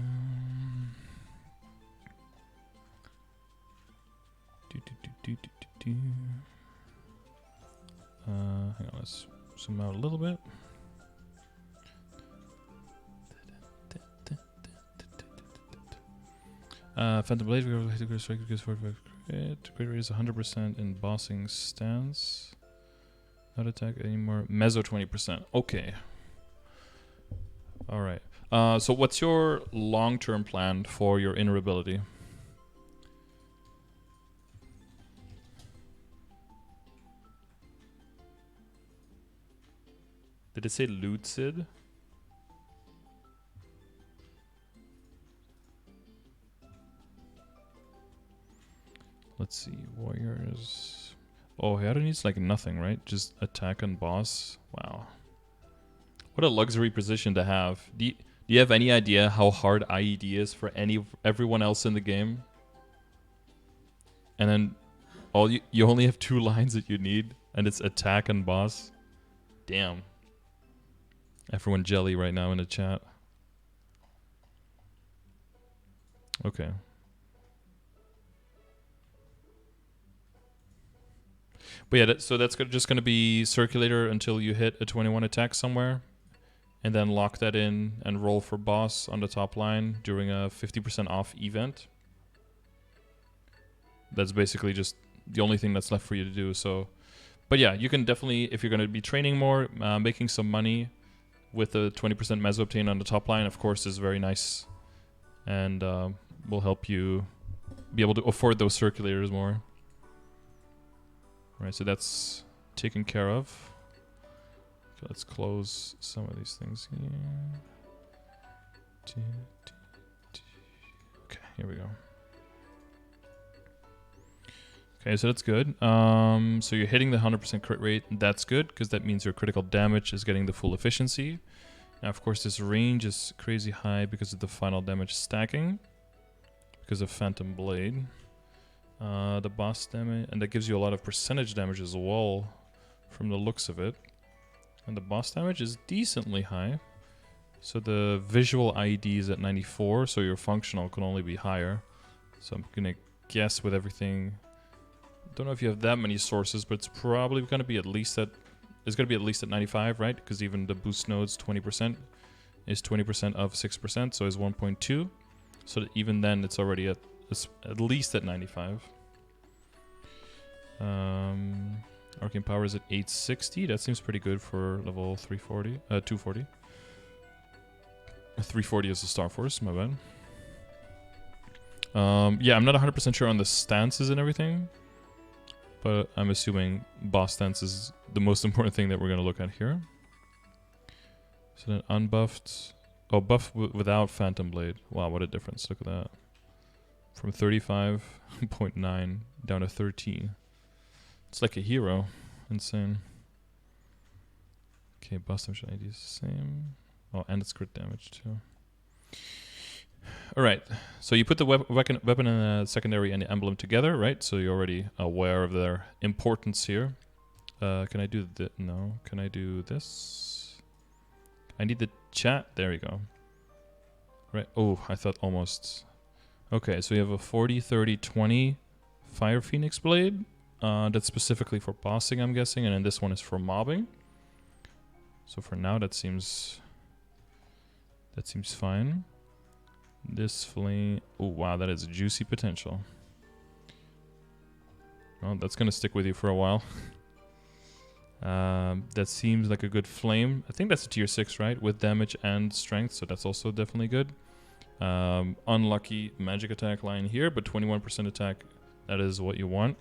on, let's zoom out a little bit. Phantom Blade, Great rate is 100% in bossing stance. Not attack anymore. Mezzo 20%. Okay. Alright. So what's your long-term plan for your inner ability? Did it say Lucid? Let's see. Warriors. Oh, Hayato needs like nothing, right? Just attack and boss. Wow. What a luxury position to have. Do you have any idea how hard IED is for everyone else in the game? And then you only have 2 lines that you need, and it's attack and boss. Damn. Everyone jelly right now in the chat. Okay. But yeah, so that's just going to be circulator until you hit a 21 attack somewhere. And then lock that in and roll for boss on the top line during a 50% off event. That's basically just the only thing that's left for you to do. So, but yeah, you can definitely, if you're going to be training more, making some money with the 20% mezzo obtain on the top line, of course, is very nice. And will help you be able to afford those circulators more. All right, so that's taken care of. Okay, let's close some of these things here. Okay, here we go. Okay, so that's good. So you're hitting the 100% crit rate. That's good, because that means your critical damage is getting the full efficiency. Now, of course, this range is crazy high because of the final damage stacking. Because of Phantom Blade. The boss damage, and that gives you a lot of percentage damage as well from the looks of it. And the boss damage is decently high. So the visual IED is at 94, so your functional can only be higher. So I'm gonna guess with everything. Don't know if you have that many sources, but it's probably gonna be at least at 95, right? Because even the boost nodes 20% is 20% of 6%, so is 1.2. So that even then it's already at least at 95. Arcane power is at 860. That seems pretty good for level 340. 240. 340 is the Star Force. My bad. Yeah, I'm not 100% sure on the stances and everything, but I'm assuming boss stance is the most important thing that we're gonna look at here. So then unbuffed. Oh, buff without Phantom Blade. Wow, what a difference! Look at that. From 35.9 down to 13. It's like a hero. Insane. Okay, boss damage ID is the same. Oh, and it's crit damage too. Alright, so you put the weapon and the secondary and the emblem together, right? So you're already aware of their importance here. Can I do that? No. Can I do this? I need the chat. There we go. Right. Oh, I thought almost. Okay, so you have a 40, 30, 20 Fire Phoenix Blade. That's specifically for bossing, I'm guessing, and then this one is for mobbing. So for now, that seems fine. This flame. Oh wow, that is juicy potential. Well, that's gonna stick with you for a while. That seems like a good flame. I think that's a tier 6, right? With damage and strength, so that's also definitely good. Unlucky magic attack line here, but 21% attack, that is what you want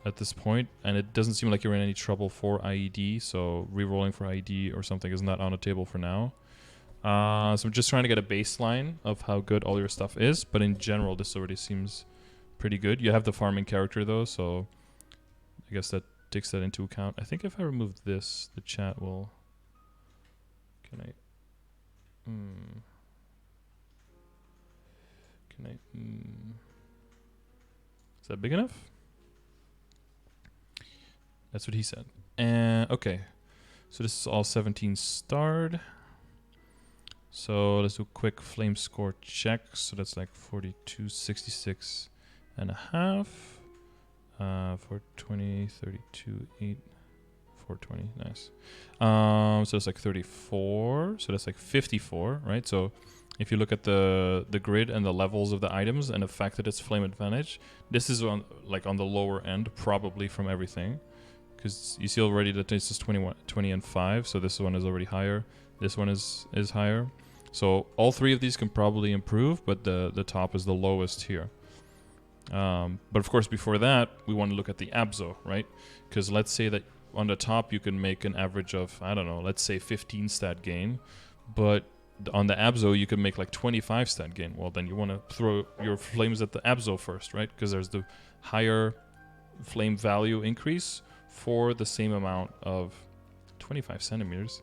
at this point. And it doesn't seem like you're in any trouble for IED, so re-rolling for IED or something is not on the table for now. So I'm just trying to get a baseline of how good all your stuff is, but in general, this already seems pretty good. You have the farming character though, so I guess that takes that into account. I think if I remove this, the chat will... Can I... Can I... Is that big enough? That's what he said. Okay. So this is all 17 starred. So let's do a quick flame score check. So that's like 4266 and a half. 420, 32, 8, 420. Nice. So it's like 34. So that's like 54, right? So if you look at the grid and the levels of the items and the fact that it's flame advantage, this is on the lower end probably from everything, because you see already that this is 20 and 5, so this one is already higher. This one is higher. So all three of these can probably improve, but the top is the lowest here. But of course, before that, we want to look at the Abzo, right? Because let's say that on the top you can make an average of, I don't know, let's say 15 stat gain, but on the Abzo you can make like 25 stat gain. Well, then you want to throw your flames at the Abzo first, right? Because there's the higher flame value increase for the same amount of 25 centimeters,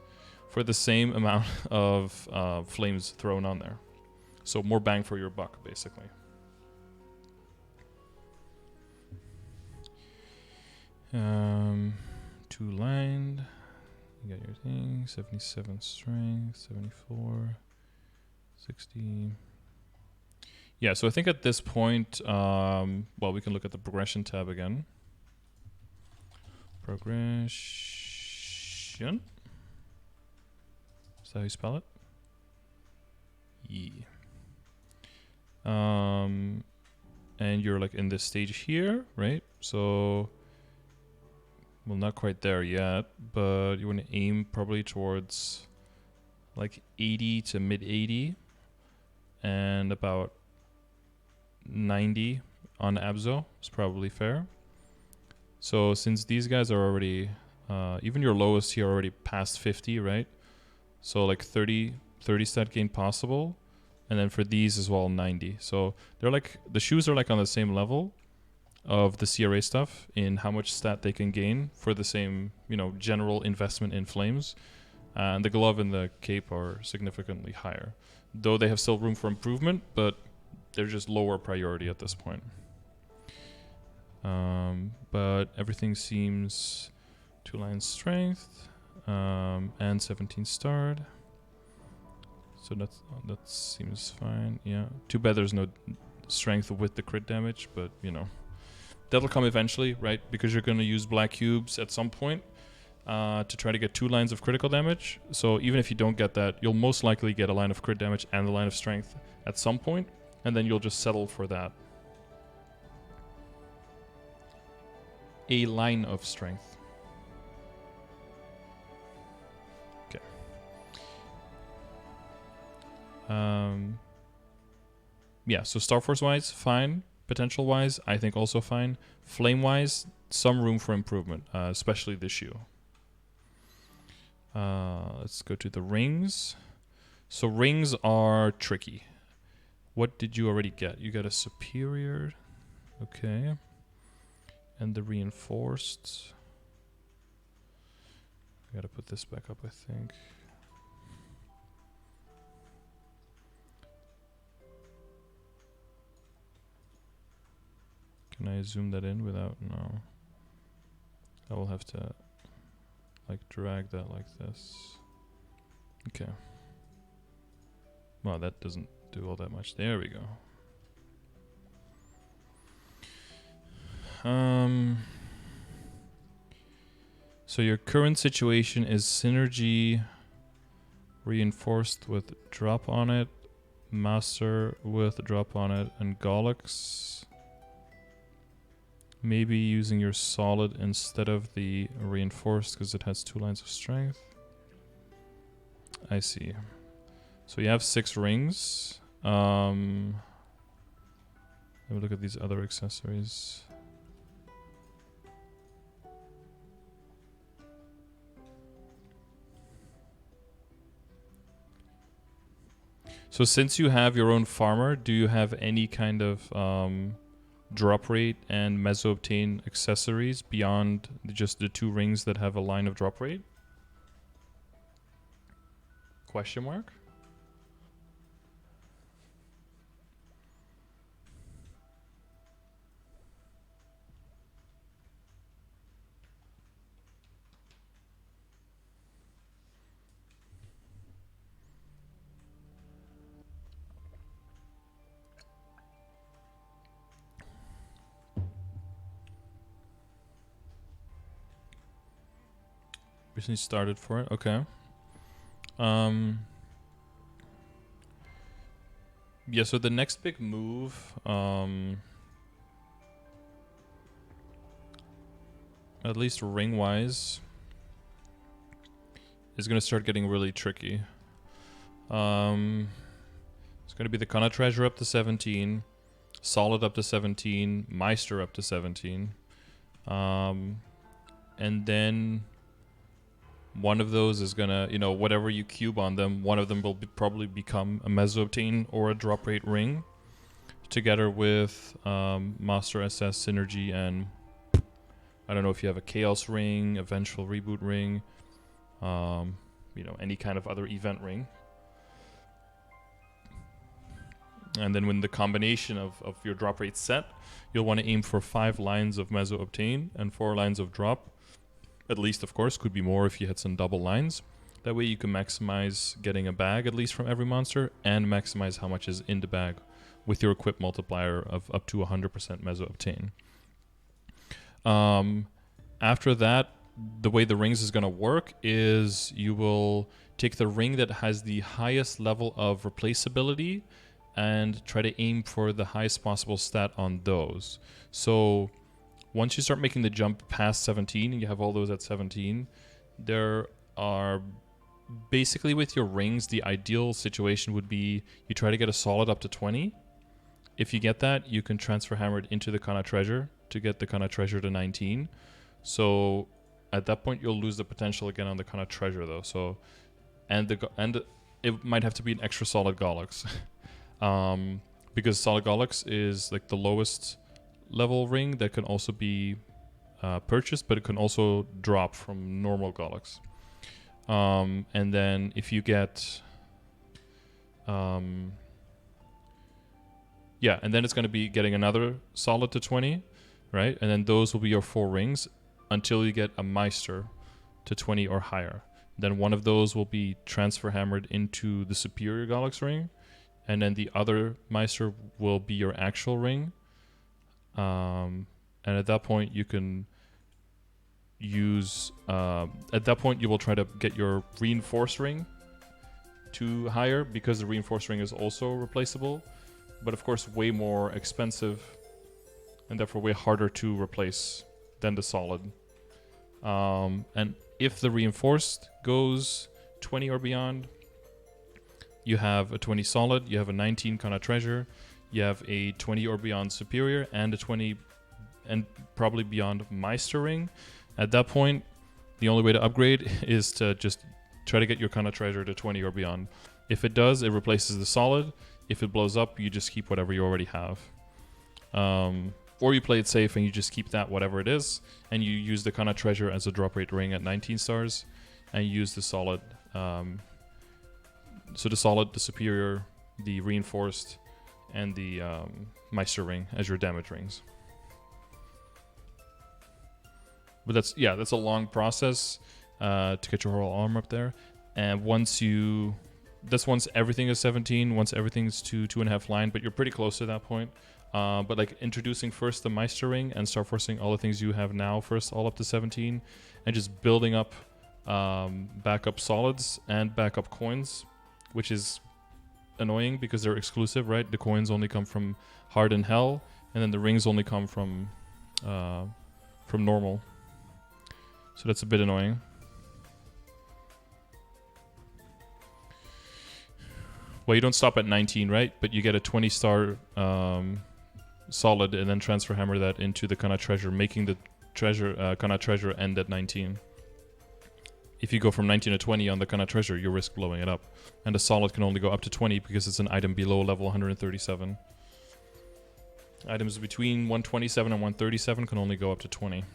for the same amount of flames thrown on there. So more bang for your buck, basically. Two-lined. You got your thing. 77 strength, 74, 60. Yeah, so I think at this point, well, we can look at the progression tab again. Progression. Is that how you spell it? Yeah. And you're like in this stage here, right? So, well, not quite there yet, but you want to aim probably towards like 80 to mid 80 and about 90 on Abzo is probably fair. So since these guys are already, even your lowest here already past 50, right? So like 30 stat gain possible. And then for these as well, 90. So they're like, the shoes are like on the same level of the CRA stuff in how much stat they can gain for the same, general investment in flames. And the glove and the cape are significantly higher. Though they have still room for improvement, but they're just lower priority at this point. But everything seems 2-line strength and 17 starred. So that seems fine. Yeah. Too bad there's no strength with the crit damage, but that'll come eventually, right? Because you're going to use black cubes at some point to try to get 2 lines of critical damage. So even if you don't get that, you'll most likely get a line of crit damage and a line of strength at some point, and then you'll just settle for that. A line of strength. Okay. Yeah, so Star Force wise, fine. Potential wise, I think also fine. Flame wise, some room for improvement, especially this shoe. Let's go to the rings. So rings are tricky. What did you already get? You got a superior. Okay. And the reinforced. I gotta put this back up, I think. Can I zoom that in without? No. I will have to drag that like this. Okay. Well, that doesn't do all that much. There we go. So your current situation is synergy reinforced with drop on it, master with drop on it, and Gollux. Maybe using your solid instead of the reinforced because it has 2 lines of strength. I see. So you have 6 rings. Let me look at these other accessories. So since you have your own farmer, do you have any kind of drop rate and meso-obtain accessories beyond just the 2 rings that have a line of drop rate? Question mark? Recently started for it. Okay. Yeah, so the next big move, at least ring-wise, is going to start getting really tricky. It's going to be the Kana Treasure up to 17, Solid up to 17, Meister up to 17. And then one of those is going to, you know, whatever you cube on them, one of them will probably become a Meso-Obtain or a Drop Rate Ring, together with Master SS Synergy and I don't know if you have a Chaos Ring, a Vengeful Reboot Ring, you know, any kind of other event ring. And then when the combination of your drop rate set, you'll want to aim for 5 lines of Meso-Obtain and 4 lines of drop. At least, of course, could be more if you hit some double lines. That way you can maximize getting a bag, at least from every monster, and maximize how much is in the bag with your equip multiplier of up to 100% Meso-Obtain. After that, the way the rings is going to work is you will take the ring that has the highest level of replaceability and try to aim for the highest possible stat on those. So once you start making the jump past 17 and you have all those at 17, there are basically with your rings, the ideal situation would be you try to get a solid up to 20. If you get that, you can transfer hammer it into the Kana Treasure to get the Kana Treasure to 19. So at that point, you'll lose the potential again on the Kana Treasure though. So and it might have to be an extra solid Gollux. Because Solid Gollux is like the lowest level ring that can also be purchased, but it can also drop from normal Gollux. And then if you get, yeah, and then it's going to be getting another solid to 20, right? And then those will be your 4 rings until you get a Meister to 20 or higher. Then one of those will be transfer hammered into the superior Gollux ring. And then the other Meister will be your actual ring. And at that point, you can use... at that point, you will try to get your reinforced ring to higher, because the reinforced ring is also replaceable. But of course, way more expensive, and therefore way harder to replace than the solid. And if the reinforced goes 20 or beyond... You have a 20 solid, you have a 19 Kana Treasure, you have a 20 or beyond superior, and a 20 and probably beyond Meister ring. At that point, the only way to upgrade is to just try to get your Kana Treasure to 20 or beyond. If it does, it replaces the solid. If it blows up, you just keep whatever you already have. Or you play it safe and you just keep that whatever it is, and you use the Kana Treasure as a drop rate ring at 19 stars, and you use the solid... So the solid, the superior, the reinforced, and the Meister ring as your damage rings. But that's a long process to get your whole arm up there. And once everything is 17, once everything's to 2.5 line, but you're pretty close to that point. But like introducing first the Meister ring and start forcing all the things you have now first all up to 17, and just building up backup solids and backup coins, which is annoying because they're exclusive, right? The coins only come from hard and hell, and then the rings only come from normal. So that's a bit annoying. Well, you don't stop at 19, right? But you get a 20-star solid, and then transfer hammer that into the Kana Treasure, making the Kana Treasure end at 19. If you go from 19 to 20 on the Kana Treasure, you risk blowing it up. And the solid can only go up to 20 because it's an item below level 137. Items between 127 and 137 can only go up to 20.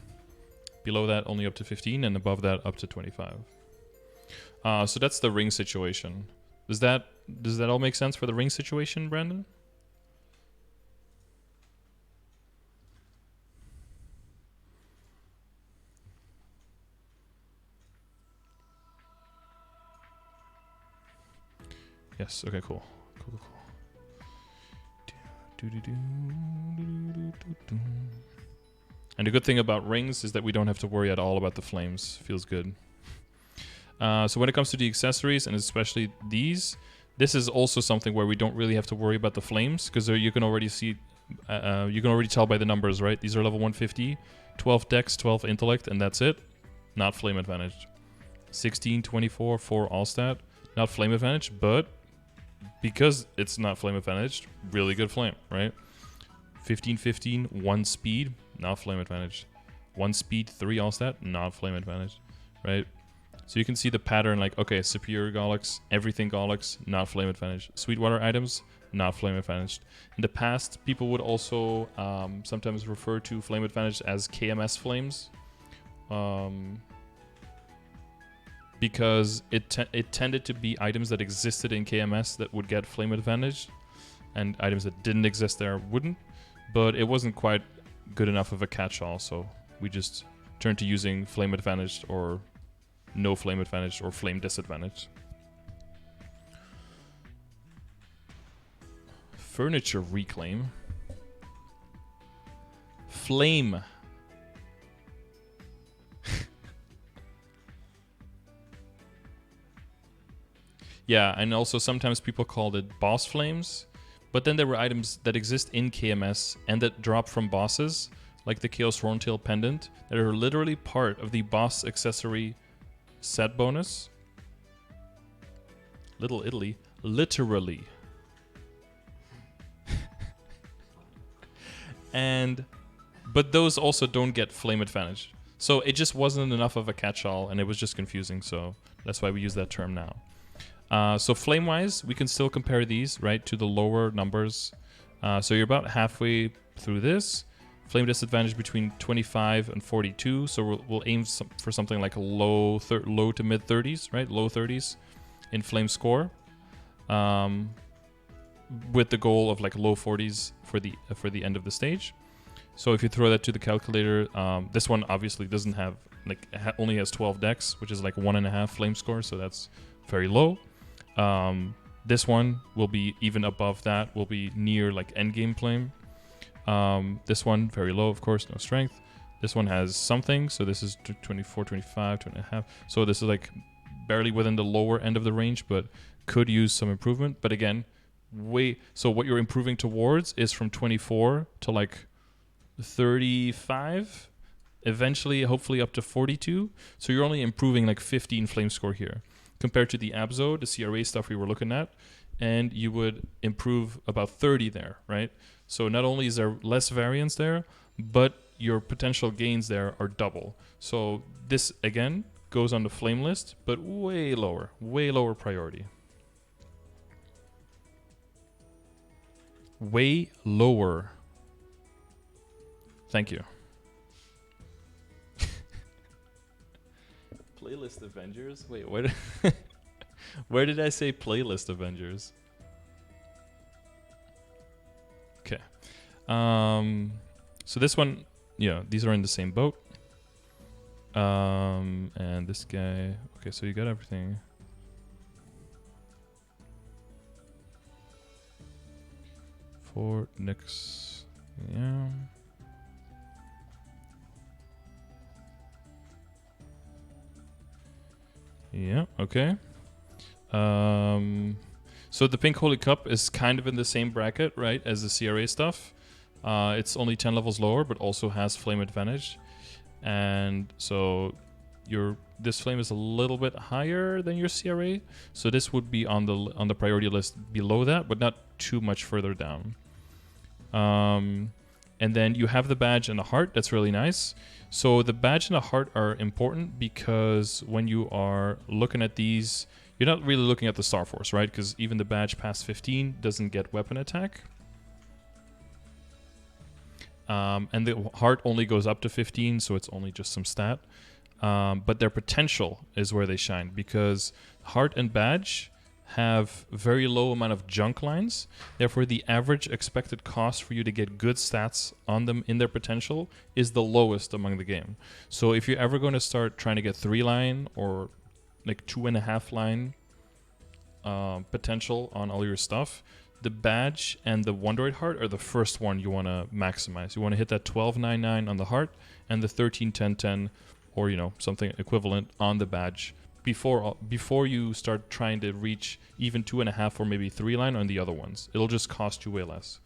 Below that, only up to 15, and above that, up to 25. So that's the ring situation. Does that all make sense for the ring situation, Brandon? Yes. Okay. Cool. Cool. And the good thing about rings is that we don't have to worry at all about the flames. Feels good. So when it comes to the accessories, and especially these, this is also something where we don't really have to worry about the flames, because you can already see, you can already tell by the numbers, right? These are level 150, 12 dex, 12 intellect, and that's it. Not flame advantaged. 16, 24, 4 all stat, not flame advantage, but because it's not flame advantaged, really good flame, right? 15, 15, 1 speed, not flame advantaged. 1 speed, 3 all stat, not flame advantaged, right? So you can see the pattern, like, okay, superior Gollux, everything Gollux, not flame advantage. Sweetwater items, not flame advantaged. In the past, people would also sometimes refer to flame advantage as KMS flames, because it tended to be items that existed in KMS that would get flame advantage, and items that didn't exist there wouldn't. But it wasn't quite good enough of a catch-all, so we just turned to using flame advantaged or no flame advantage or flame disadvantage. Furniture reclaim. Flame. Yeah, and also sometimes people called it boss flames, but then there were items that exist in KMS and that drop from bosses, like the Chaos Horntail Pendant, that are literally part of the boss accessory set bonus. Little Italy, literally. But those also don't get flame advantage. So it just wasn't enough of a catch-all, and it was just confusing, so that's why we use that term now. So flame-wise, we can still compare these, right, to the lower numbers. So you're about halfway through this. Flame disadvantage between 25 and 42, so we'll aim for something like a low to mid 30s, right? Low 30s in flame score, with the goal of like low 40s for the end of the stage. So if you throw that to the calculator, this one obviously doesn't have, like, only has 12 dex, which is like 1.5 flame score, so that's very low. This one will be even above that, will be near like endgame flame. This one, very low, of course, no strength. This one has something, so this is 24, 25, 2.5. So this is like barely within the lower end of the range, but could use some improvement. But again, so what you're improving towards is from 24 to like 35, eventually, hopefully up to 42. So you're only improving like 15 flame score here, compared to the Abzo, the CRA stuff we were looking at, and you would improve about 30 there, right? So not only is there less variance there, but your potential gains there are double. So this, again, goes on the flame list, but way lower priority. Way lower. Thank you. Playlist Avengers? Wait, what? Where did I say Playlist Avengers? Okay. So this one, yeah, these are in the same boat. And this guy, okay, so you got everything. For next, yeah. Yeah, okay. So the Pink Holy Cup is kind of in the same bracket, right, as the CRA stuff. It's only 10 levels lower, but also has flame advantage. And so this flame is a little bit higher than your CRA. So this would be on the priority list below that, but not too much further down. And then you have the badge and the heart. That's really nice. So the badge and the heart are important because when you are looking at these, you're not really looking at the Star Force, right? Because even the badge past 15 doesn't get weapon attack. And the heart only goes up to 15, so it's only just some stat. But their potential is where they shine, because heart and badge have very low amount of junk lines. Therefore, the average expected cost for you to get good stats on them in their potential is the lowest among the game. So if you're ever going to start trying to get 3-line or like 2.5 line potential on all your stuff, the badge and the Wondroid heart are the first one you want to maximize. You want to hit that 12.99 on the heart and the 13.10.10 or, something equivalent on the badge, before you start trying to reach even 2.5 or maybe 3 line on the other ones. It'll just cost you way less.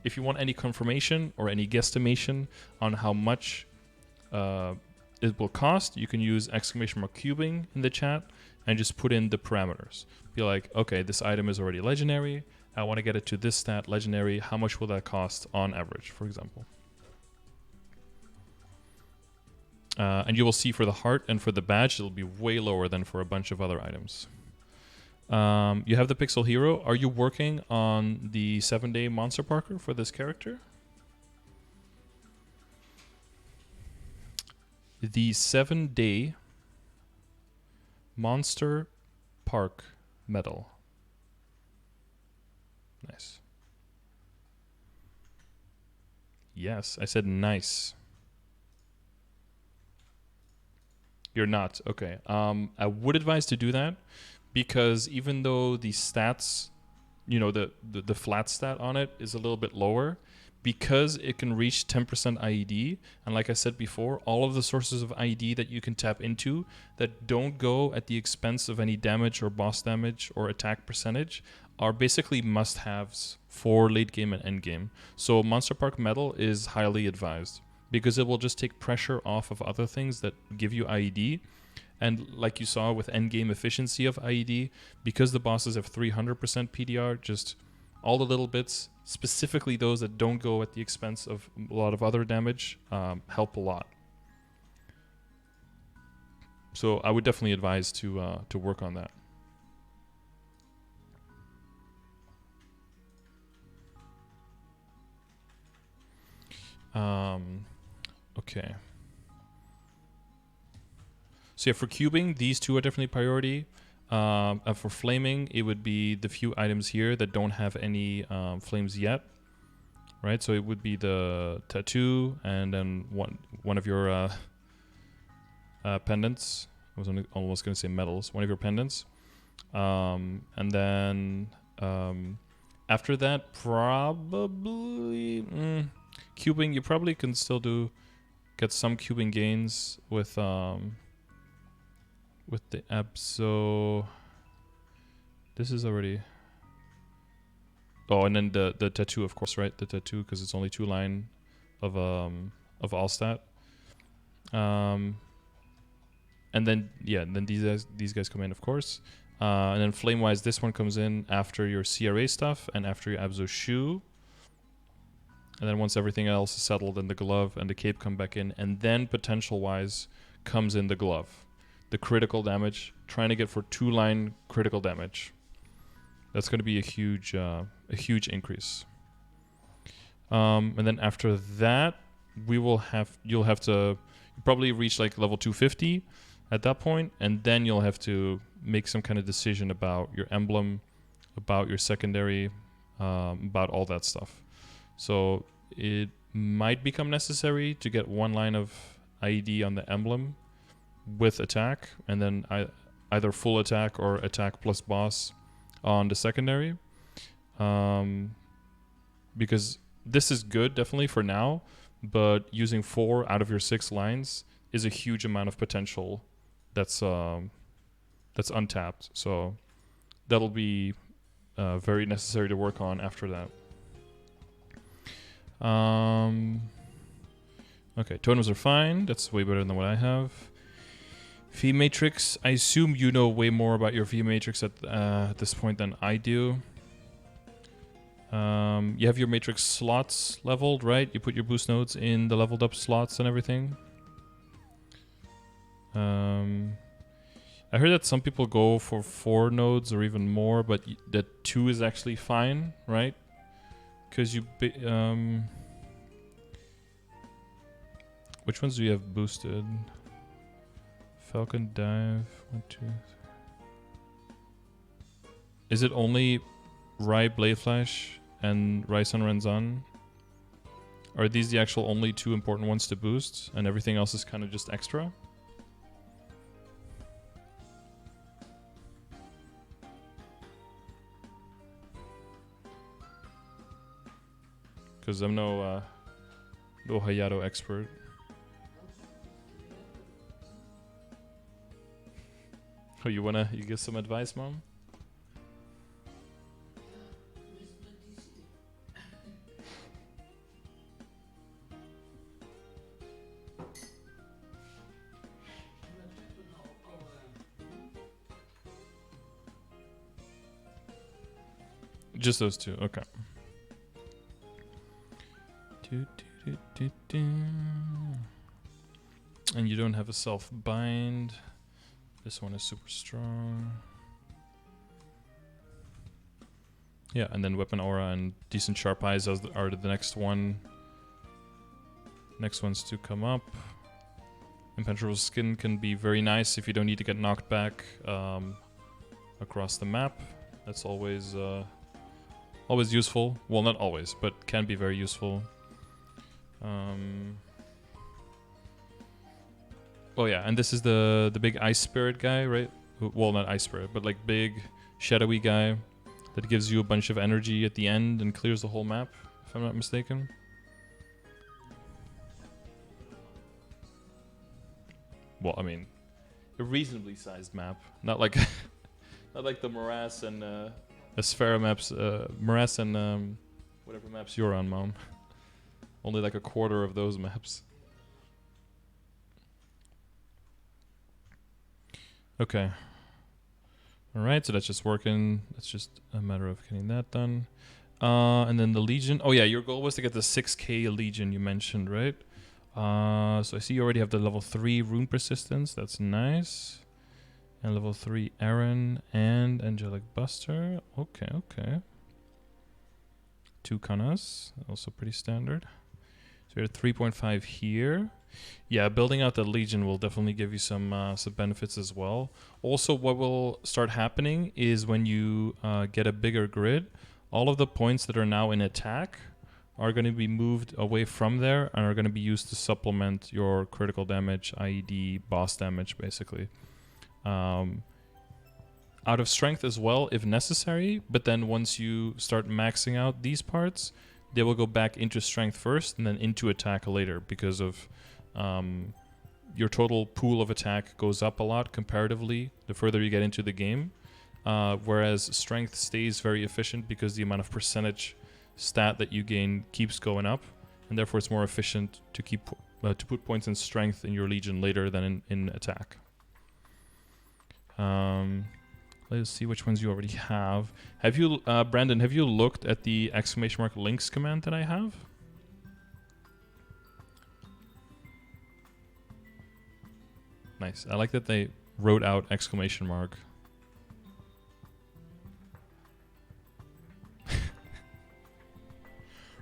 If you want any confirmation or any guesstimation on how much it will cost, you can use !cubing in the chat and just put in the parameters. Be like, okay, this item is already legendary. I want to get it to this stat legendary. How much will that cost on average, for example? And you will see for the heart and for the badge, it'll be way lower than for a bunch of other items. You have the Pixel Hero. Are you working on the 7-day Monster Parker for this character? The 7-day Monster Park medal. Nice. Yes, I said nice. You're not. Okay. I would advise to do that because even though the stats, you know, the flat stat on it is a little bit lower, because it can reach 10% IED, and like I said before, all of the sources of IED that you can tap into that don't go at the expense of any damage or boss damage or attack percentage are basically must-haves for late game and end game. So Monster Park Medal is highly advised because it will just take pressure off of other things that give you IED. And like you saw with end game efficiency of IED, because the bosses have 300% PDR, just all the little bits, specifically those that don't go at the expense of a lot of other damage, help a lot. So I would definitely advise to work on that. Okay. So yeah, for cubing, these two are definitely priority. For flaming, it would be the few items here that don't have any flames yet, right? So it would be the tattoo and then one of your pendants. I was almost going to say medals. One of your pendants. And then after that, probably cubing. You probably can still get some cubing gains with the Abso. This is already. Oh, and then the tattoo, of course, right? The tattoo, because it's only 2 line of all stat. And then then these guys come in, of course. And then flame wise, this one comes in after your CRA stuff and after your Abso shoe. And then once everything else is settled, then the glove and the cape come back in, and then potential wise comes in the glove. The critical damage, trying to get for 2 line critical damage. That's going to be a huge increase. And then after that, you'll have to probably reach like level 250 at that point, and then you'll have to make some kind of decision about your emblem, about your secondary, about all that stuff. So it might become necessary to get 1 line of IED on the emblem with attack, and then either full attack or attack plus boss on the secondary. Because this is good definitely for now, but using 4 out of your 6 lines is a huge amount of potential that's untapped. So that'll be very necessary to work on after that. Okay, totems are fine. That's way better than what I have. V matrix. I assume you know way more about your V matrix at this point than I do. You have your matrix slots leveled, right? You put your boost nodes in the leveled up slots and everything. I heard that some people go for 4 nodes or even more, but that 2 is actually fine, right? Because you... which ones do you have boosted? Falcon Dive, 1, 2, 3. Is it only Rai Blade Flash and Rai Sun Renzan? Are these the actual only 2 important ones to boost, and everything else is kind of just extra? Because I'm no Hayato expert. Oh, you give some advice, Mom? Just those two, okay. And you don't have a self-bind. This one is super strong. Yeah, and then Weapon Aura and Decent Sharp Eyes are the next one. Next ones to come up. Impenetrable Skin can be very nice if you don't need to get knocked back across the map. That's always always useful. Well, not always, but can be very useful. Oh yeah, and this is the big Ice Spirit guy, right? Well, not Ice Spirit, but like big shadowy guy that gives you a bunch of energy at the end and clears the whole map, if I'm not mistaken. Well, I mean, a reasonably sized map, not like not like the Morass and Asphera maps, Morass and whatever maps you're on, Mom. Only like a quarter of those maps. Okay. Alright, so that's just working. It's just a matter of getting that done. And then the Legion. Oh yeah, your goal was to get the 6k Legion you mentioned, right? So I see you already have the level 3 Rune Persistence. That's nice. And level 3 Aaron and Angelic Buster. Okay, okay. 2 Kanas. Also pretty standard. So you're at 3.5 here. Yeah, building out the Legion will definitely give you some benefits as well. Also, what will start happening is when you get a bigger grid, all of the points that are now in attack are going to be moved away from there and are going to be used to supplement your critical damage, i.e. boss damage, basically. Out of strength as well, if necessary, but then once you start maxing out these parts, they will go back into strength first and then into attack later because of your total pool of attack goes up a lot comparatively the further you get into the game, whereas strength stays very efficient because the amount of percentage stat that you gain keeps going up, and therefore it's more efficient to keep to put points in strength in your Legion later than in attack. Let's see which ones you already have. Have you, Brandon, have you looked at the !links command that I have? Nice. I like that they wrote out !.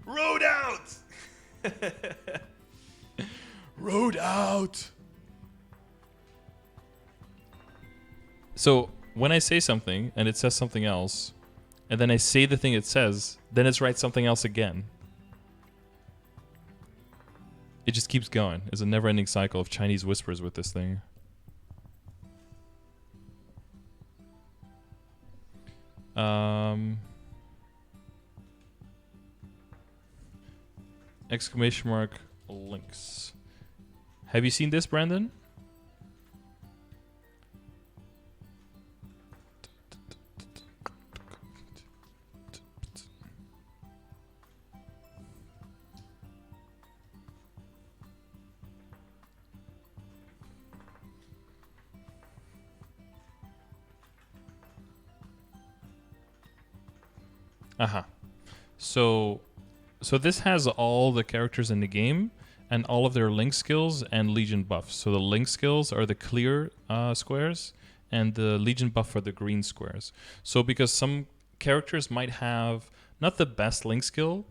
Wrote out! Wrote out! So, when I say something and it says something else, and then I say the thing it says, then it's writes something else again. It just keeps going. It's a never-ending cycle of Chinese whispers with this thing. !links. Have you seen this, Brandon? Aha. So this has all the characters in the game and all of their link skills and Legion buffs. So the link skills are the clear squares and the Legion buff are the green squares. So because some characters might have not the best link skill,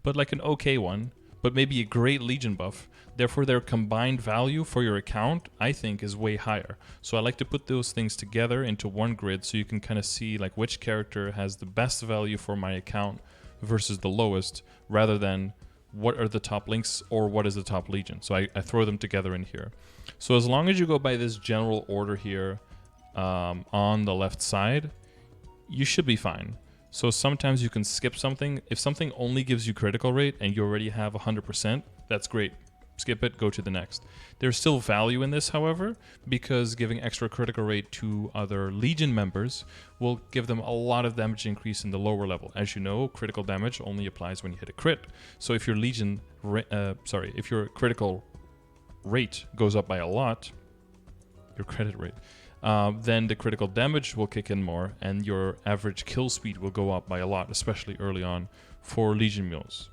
but like an okay one, but maybe a great Legion buff, therefore their combined value for your account, I think, is way higher. So I like to put those things together into one grid so you can kind of see like which character has the best value for my account versus the lowest, rather than what are the top links or what is the top Legion. So I throw them together in here. So as long as you go by this general order here on the left side, you should be fine. So sometimes you can skip something. If something only gives you critical rate and you already have 100%, that's great. skip it, go to the next. There's still value in this, however, because giving extra critical rate to other Legion members will give them a lot of damage increase in the lower level. As you know, critical damage only applies when you hit a crit. So if your Legion, if your critical rate goes up by a lot, your credit rate, then the critical damage will kick in more, and your average kill speed will go up by a lot, especially early on for Legion mules.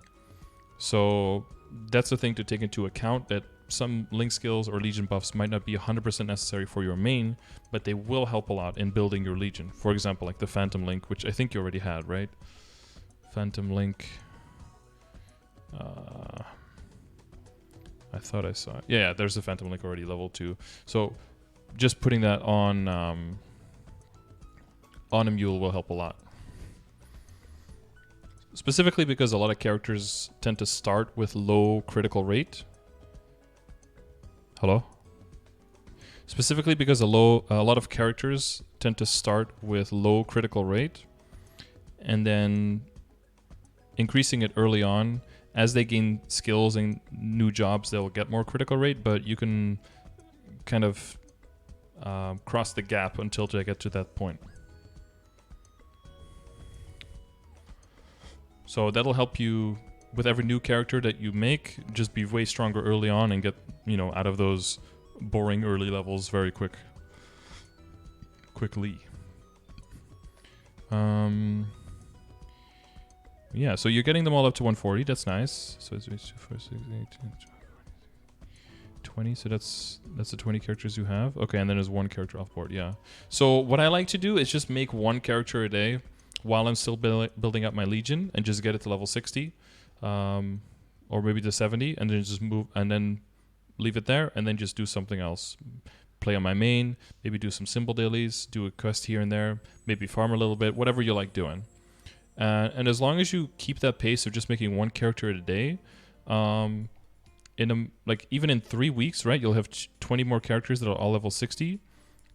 So that's the thing to take into account, that some Link skills or Legion buffs might not be 100% necessary for your main, but they will help a lot in building your Legion. For example, like the Phantom Link, which I think you already had, right? Phantom Link. I thought I saw it. Yeah, there's the Phantom Link already, level 2. So just putting that on a mule will help a lot. Specifically because a lot of characters tend to start with low critical rate. Hello? Specifically because a lot of characters tend to start with low critical rate, and then increasing it early on. As they gain skills and new jobs, they'll get more critical rate, but you can kind of cross the gap until they get to that point. So that'll help you with every new character that you make, just be way stronger early on and get, out of those boring early levels very quickly. Yeah, so you're getting them all up to 140. That's nice. So it's 2, 4, 6, 8, 20. So that's the 20 characters you have. Okay, and then there's one character off board. Yeah. So what I like to do is just make one character a day while I'm still building up my Legion, and just get it to level 60, or maybe to 70, and then just move, and then leave it there, and then just do something else. Play on my main, maybe do some symbol dailies, do a quest here and there, maybe farm a little bit, whatever you like doing. And as long as you keep that pace of just making one character a day, even in 3 weeks, right, you'll have 20 more characters that are all level 60.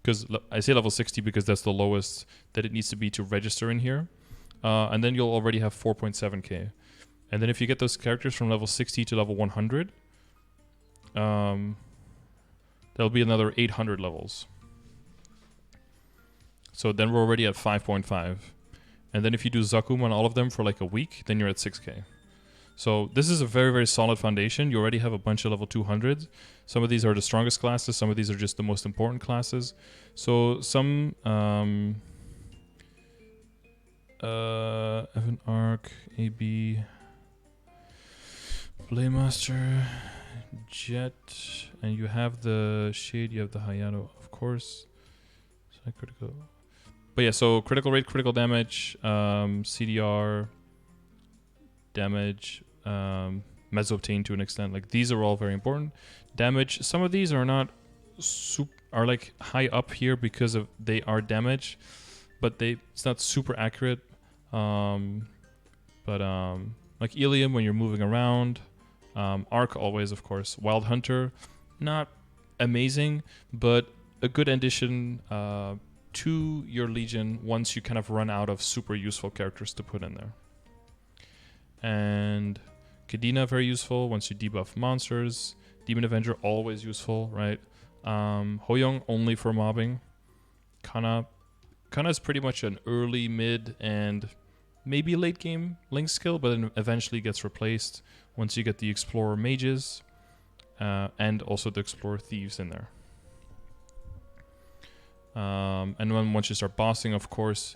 Because I say level 60 because that's the lowest that it needs to be to register in here. And then you'll already have 4.7k. And then if you get those characters from level 60 to level 100, there'll be another 800 levels. So then we're already at 5.5. And then if you do Zakum on all of them for like a week, then you're at 6k. So this is a very, very solid foundation. You already have a bunch of level 200s. Some of these are the strongest classes. Some of these are just the most important classes. So some Evan Arc, AB, Blaymaster, Jet, and you have the Shade, you have the Hayato, of course. Critical. But yeah, so critical rate, critical damage, CDR, damage, mesoptane to an extent. Like, these are all very important. Damage, some of these are not are like high up here because of they are damage, but it's not super accurate. Like Ilium when you're moving around, Arc always, of course. Wild Hunter, not amazing, but a good addition to your Legion once you kind of run out of super useful characters to put in there. And Kadena, very useful once you debuff monsters. Demon Avenger, always useful, right? Hoyoung, only for mobbing. Kana is pretty much an early, mid, and maybe late game Link skill, but then eventually gets replaced once you get the Explorer Mages, and also the Explorer Thieves in there. And then once you start bossing, of course,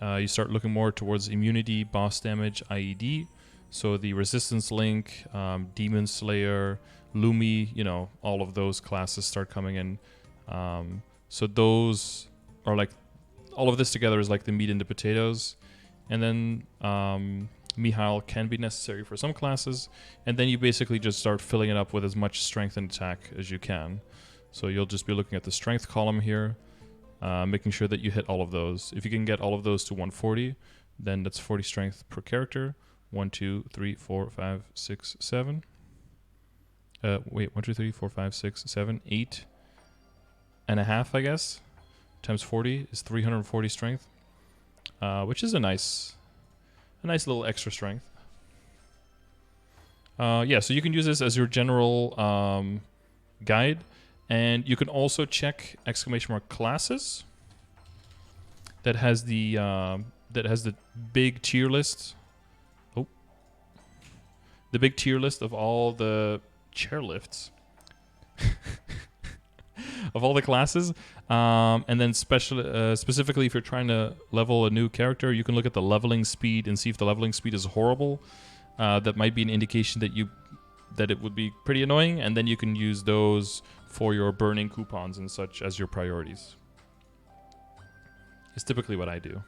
you start looking more towards immunity, boss damage, IED. So the Resistance Link, Demon Slayer, Lumi, all of those classes start coming in. So those are like, all of this together is like the meat and the potatoes. And then Mihail can be necessary for some classes. And then you basically just start filling it up with as much strength and attack as you can. So you'll just be looking at the strength column here, making sure that you hit all of those. If you can get all of those to 140, then that's 40 strength per character. 1, 2, 3, 4, 5, 6, 7. 1, 2, 3, 4, 5, 6, 7, 8 and a half, I guess, times 40 is 340 strength, which is a nice little extra strength. Yeah, so you can use this as your general guide, and you can also check !classes. That has the big tier list. Oh, the big tier list of all the chairlifts of all the classes, and then specifically if you're trying to level a new character, you can look at the leveling speed and see if the leveling speed is horrible. That might be an indication that it would be pretty annoying, and then you can use those for your burning coupons and such as your priorities. It's typically what I do.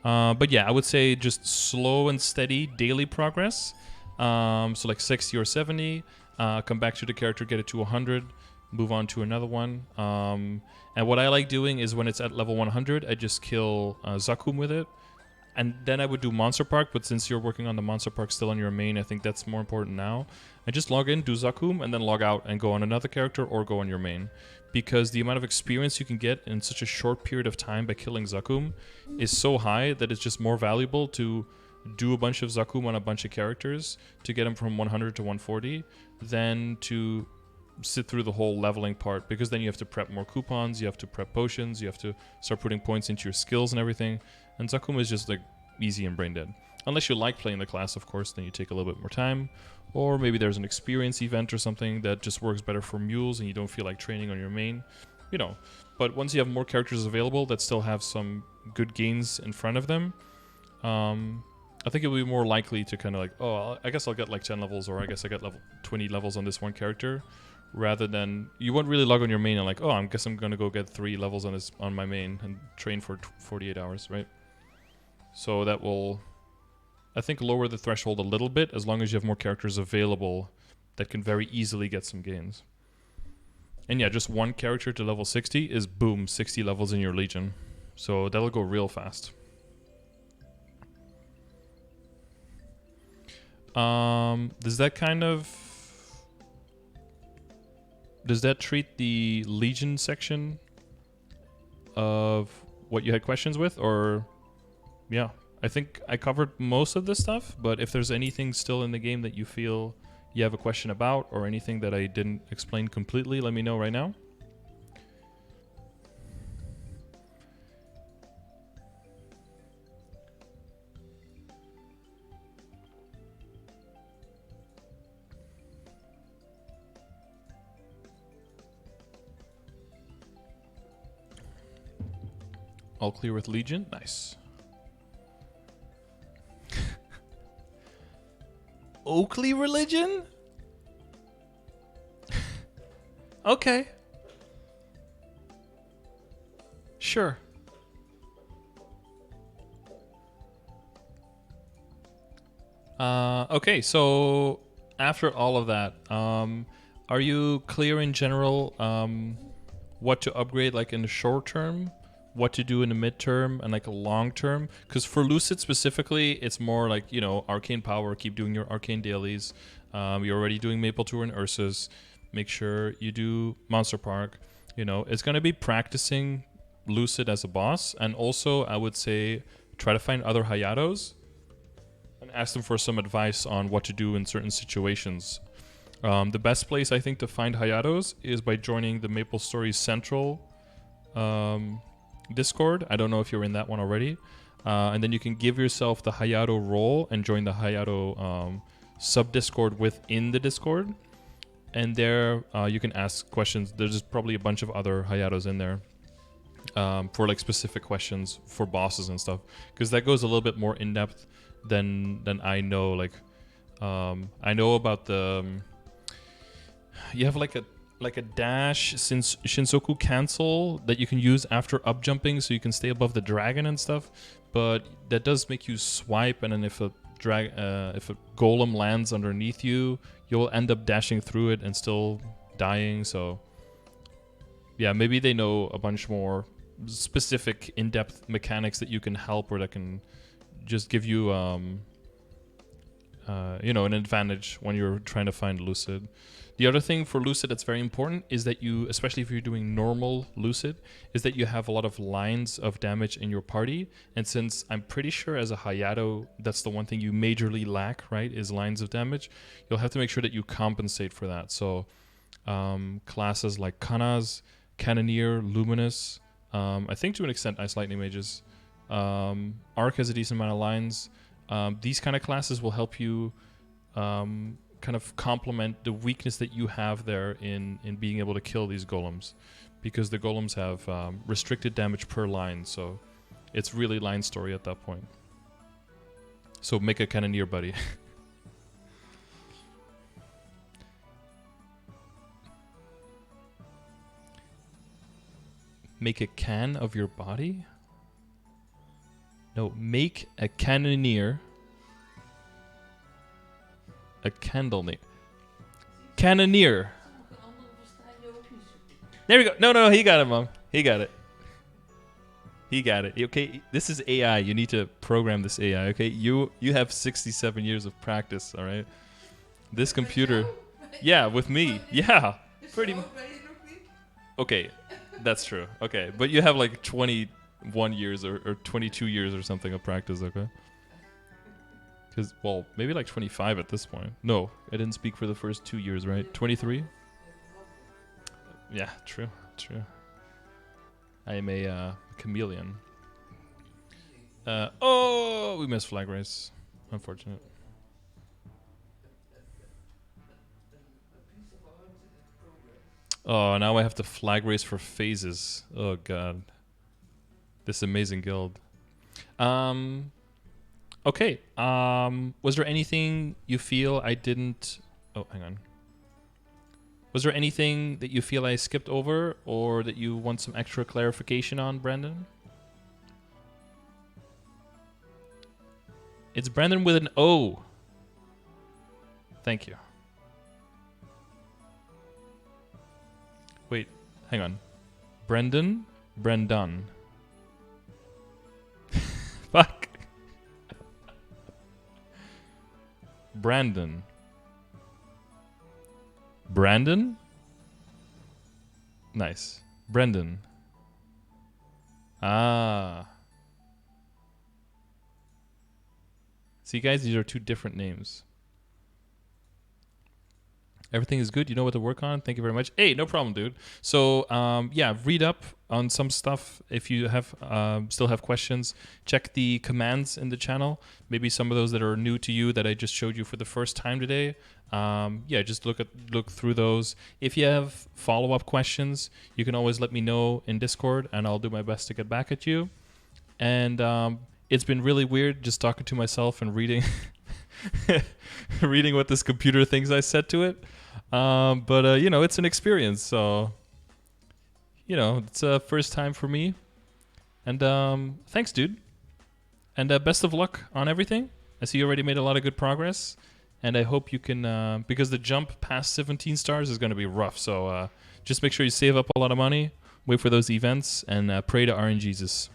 But yeah, I would say just slow and steady daily progress. So like 60 or 70, come back to the character, get it to 100, move on to another one. And what I like doing is when it's at level 100, I just kill Zakum with it. And then I would do Monster Park, but since you're working on the Monster Park still on your main, I think that's more important now. I just log in, do Zakum, and then log out and go on another character or go on your main. Because the amount of experience you can get in such a short period of time by killing Zakum is so high that it's just more valuable to do a bunch of Zakum on a bunch of characters to get them from 100 to 140 than to sit through the whole leveling part, because then you have to prep more coupons, you have to prep potions, you have to start putting points into your skills and everything. And Zakum is just like easy and brain dead. Unless you like playing the class, of course, then you take a little bit more time. Or maybe there's an experience event or something that just works better for mules and you don't feel like training on your main. You know, but once you have more characters available that still have some good gains in front of them, I think it'll be more likely to kind of like, oh, I guess I'll get like 10 levels, or I guess I get level 20 levels on this one character, rather than you won't really log on your main and like, oh, I guess I'm gonna go get 3 levels on my main and train for 48 hours, right? So that will, I think, lower the threshold a little bit as long as you have more characters available that can very easily get some gains. And yeah, just one character to level 60 is boom, 60 levels in your Legion. So that'll go real fast. Does that treat the Legion section of what you had questions with, or? Yeah, I think I covered most of this stuff, but if there's anything still in the game that you feel you have a question about, or anything that I didn't explain completely, let me know right now. All clear with Legion? Nice. Oakley religion? Okay. Sure. Okay, so after all of that, are you clear in general what to upgrade like in the short term, what to do in the midterm, and like a long term? Because for Lucid specifically, it's more like, you know, arcane power, keep doing your arcane dailies. You're already doing Maple Tour and Ursus. Make sure you do Monster Park. You know, it's going to be practicing Lucid as a boss, and also I would say try to find other Hayatos and ask them for some advice on what to do in certain situations. The best place I think to find Hayatos is by joining the Maple Stories Central Discord. I don't know if you're in that one already. And then you can give yourself the Hayato role and join the Hayato sub-Discord within the Discord. And there you can ask questions. There's probably a bunch of other Hayatos in there for like specific questions for bosses and stuff. Because that goes a little bit more in-depth than I know. Like, I know about the... you have like a dash since Shinsoku cancel that you can use after up jumping, so you can stay above the dragon and stuff. But that does make you swipe, and then if a golem lands underneath you, you'll end up dashing through it and still dying. So yeah, maybe they know a bunch more specific in-depth mechanics that you can help, or that can just give you an advantage when you're trying to find Lucid. The other thing for Lucid that's very important is that you, especially if you're doing normal Lucid, is that you have a lot of lines of damage in your party. And since I'm pretty sure as a Hayato, that's the one thing you majorly lack, right, is lines of damage, you'll have to make sure that you compensate for that. So classes like Kanas, Cannoneer, Luminous, I think to an extent Ice Lightning Mages, Arc has a decent amount of lines. These kind of classes will help you kind of complement the weakness that you have there in being able to kill these golems, because the golems have restricted damage per line, so it's really line story at that point. So make a Cannoneer, buddy. Make a can of your body? No, make a Cannoneer. A Candleneer. Cannoneer. There we go. No, he got it, Mom. He got it. He got it. Okay, this is AI. You need to program this AI, okay? You have 67 years of practice, all right? This computer... Yeah, with me. Yeah. Pretty much. Okay, that's true. Okay, but you have like 21 years or 22 years or something of practice, okay? Because, well, maybe like 25 at this point. No, I didn't speak for the first 2 years, right? 23? Yeah, true. I am a chameleon. Oh, we missed flag race. Unfortunate. Oh, now I have to flag race for phases. Oh, God. This amazing guild. Okay. Was there anything you feel I didn't... Oh, hang on. Was there anything that you feel I skipped over or that you want some extra clarification on, Brandon? It's Brandon with an O. Thank you. Wait, hang on. Brendan? Brendan. Fuck. Brandon. Brandon? Nice. Brendan. Ah. See, guys, these are two different names. Everything is good. You know what to work on. Thank you very much. Hey, no problem, dude. So, yeah, read up on some stuff. If you have still have questions, check the commands in the channel. Maybe some of those that are new to you that I just showed you for the first time today. Yeah, just look through those. If you have follow-up questions, you can always let me know in Discord, and I'll do my best to get back at you. And it's been really weird just talking to myself and reading reading what this computer thinks I said to it. But you know, it's an experience, so you know, it's a first time for me. And thanks, dude. And best of luck on everything. I see you already made a lot of good progress, and I hope you can because the jump past 17 stars is going to be rough. So just make sure you save up a lot of money, wait for those events, and pray to RNGesus.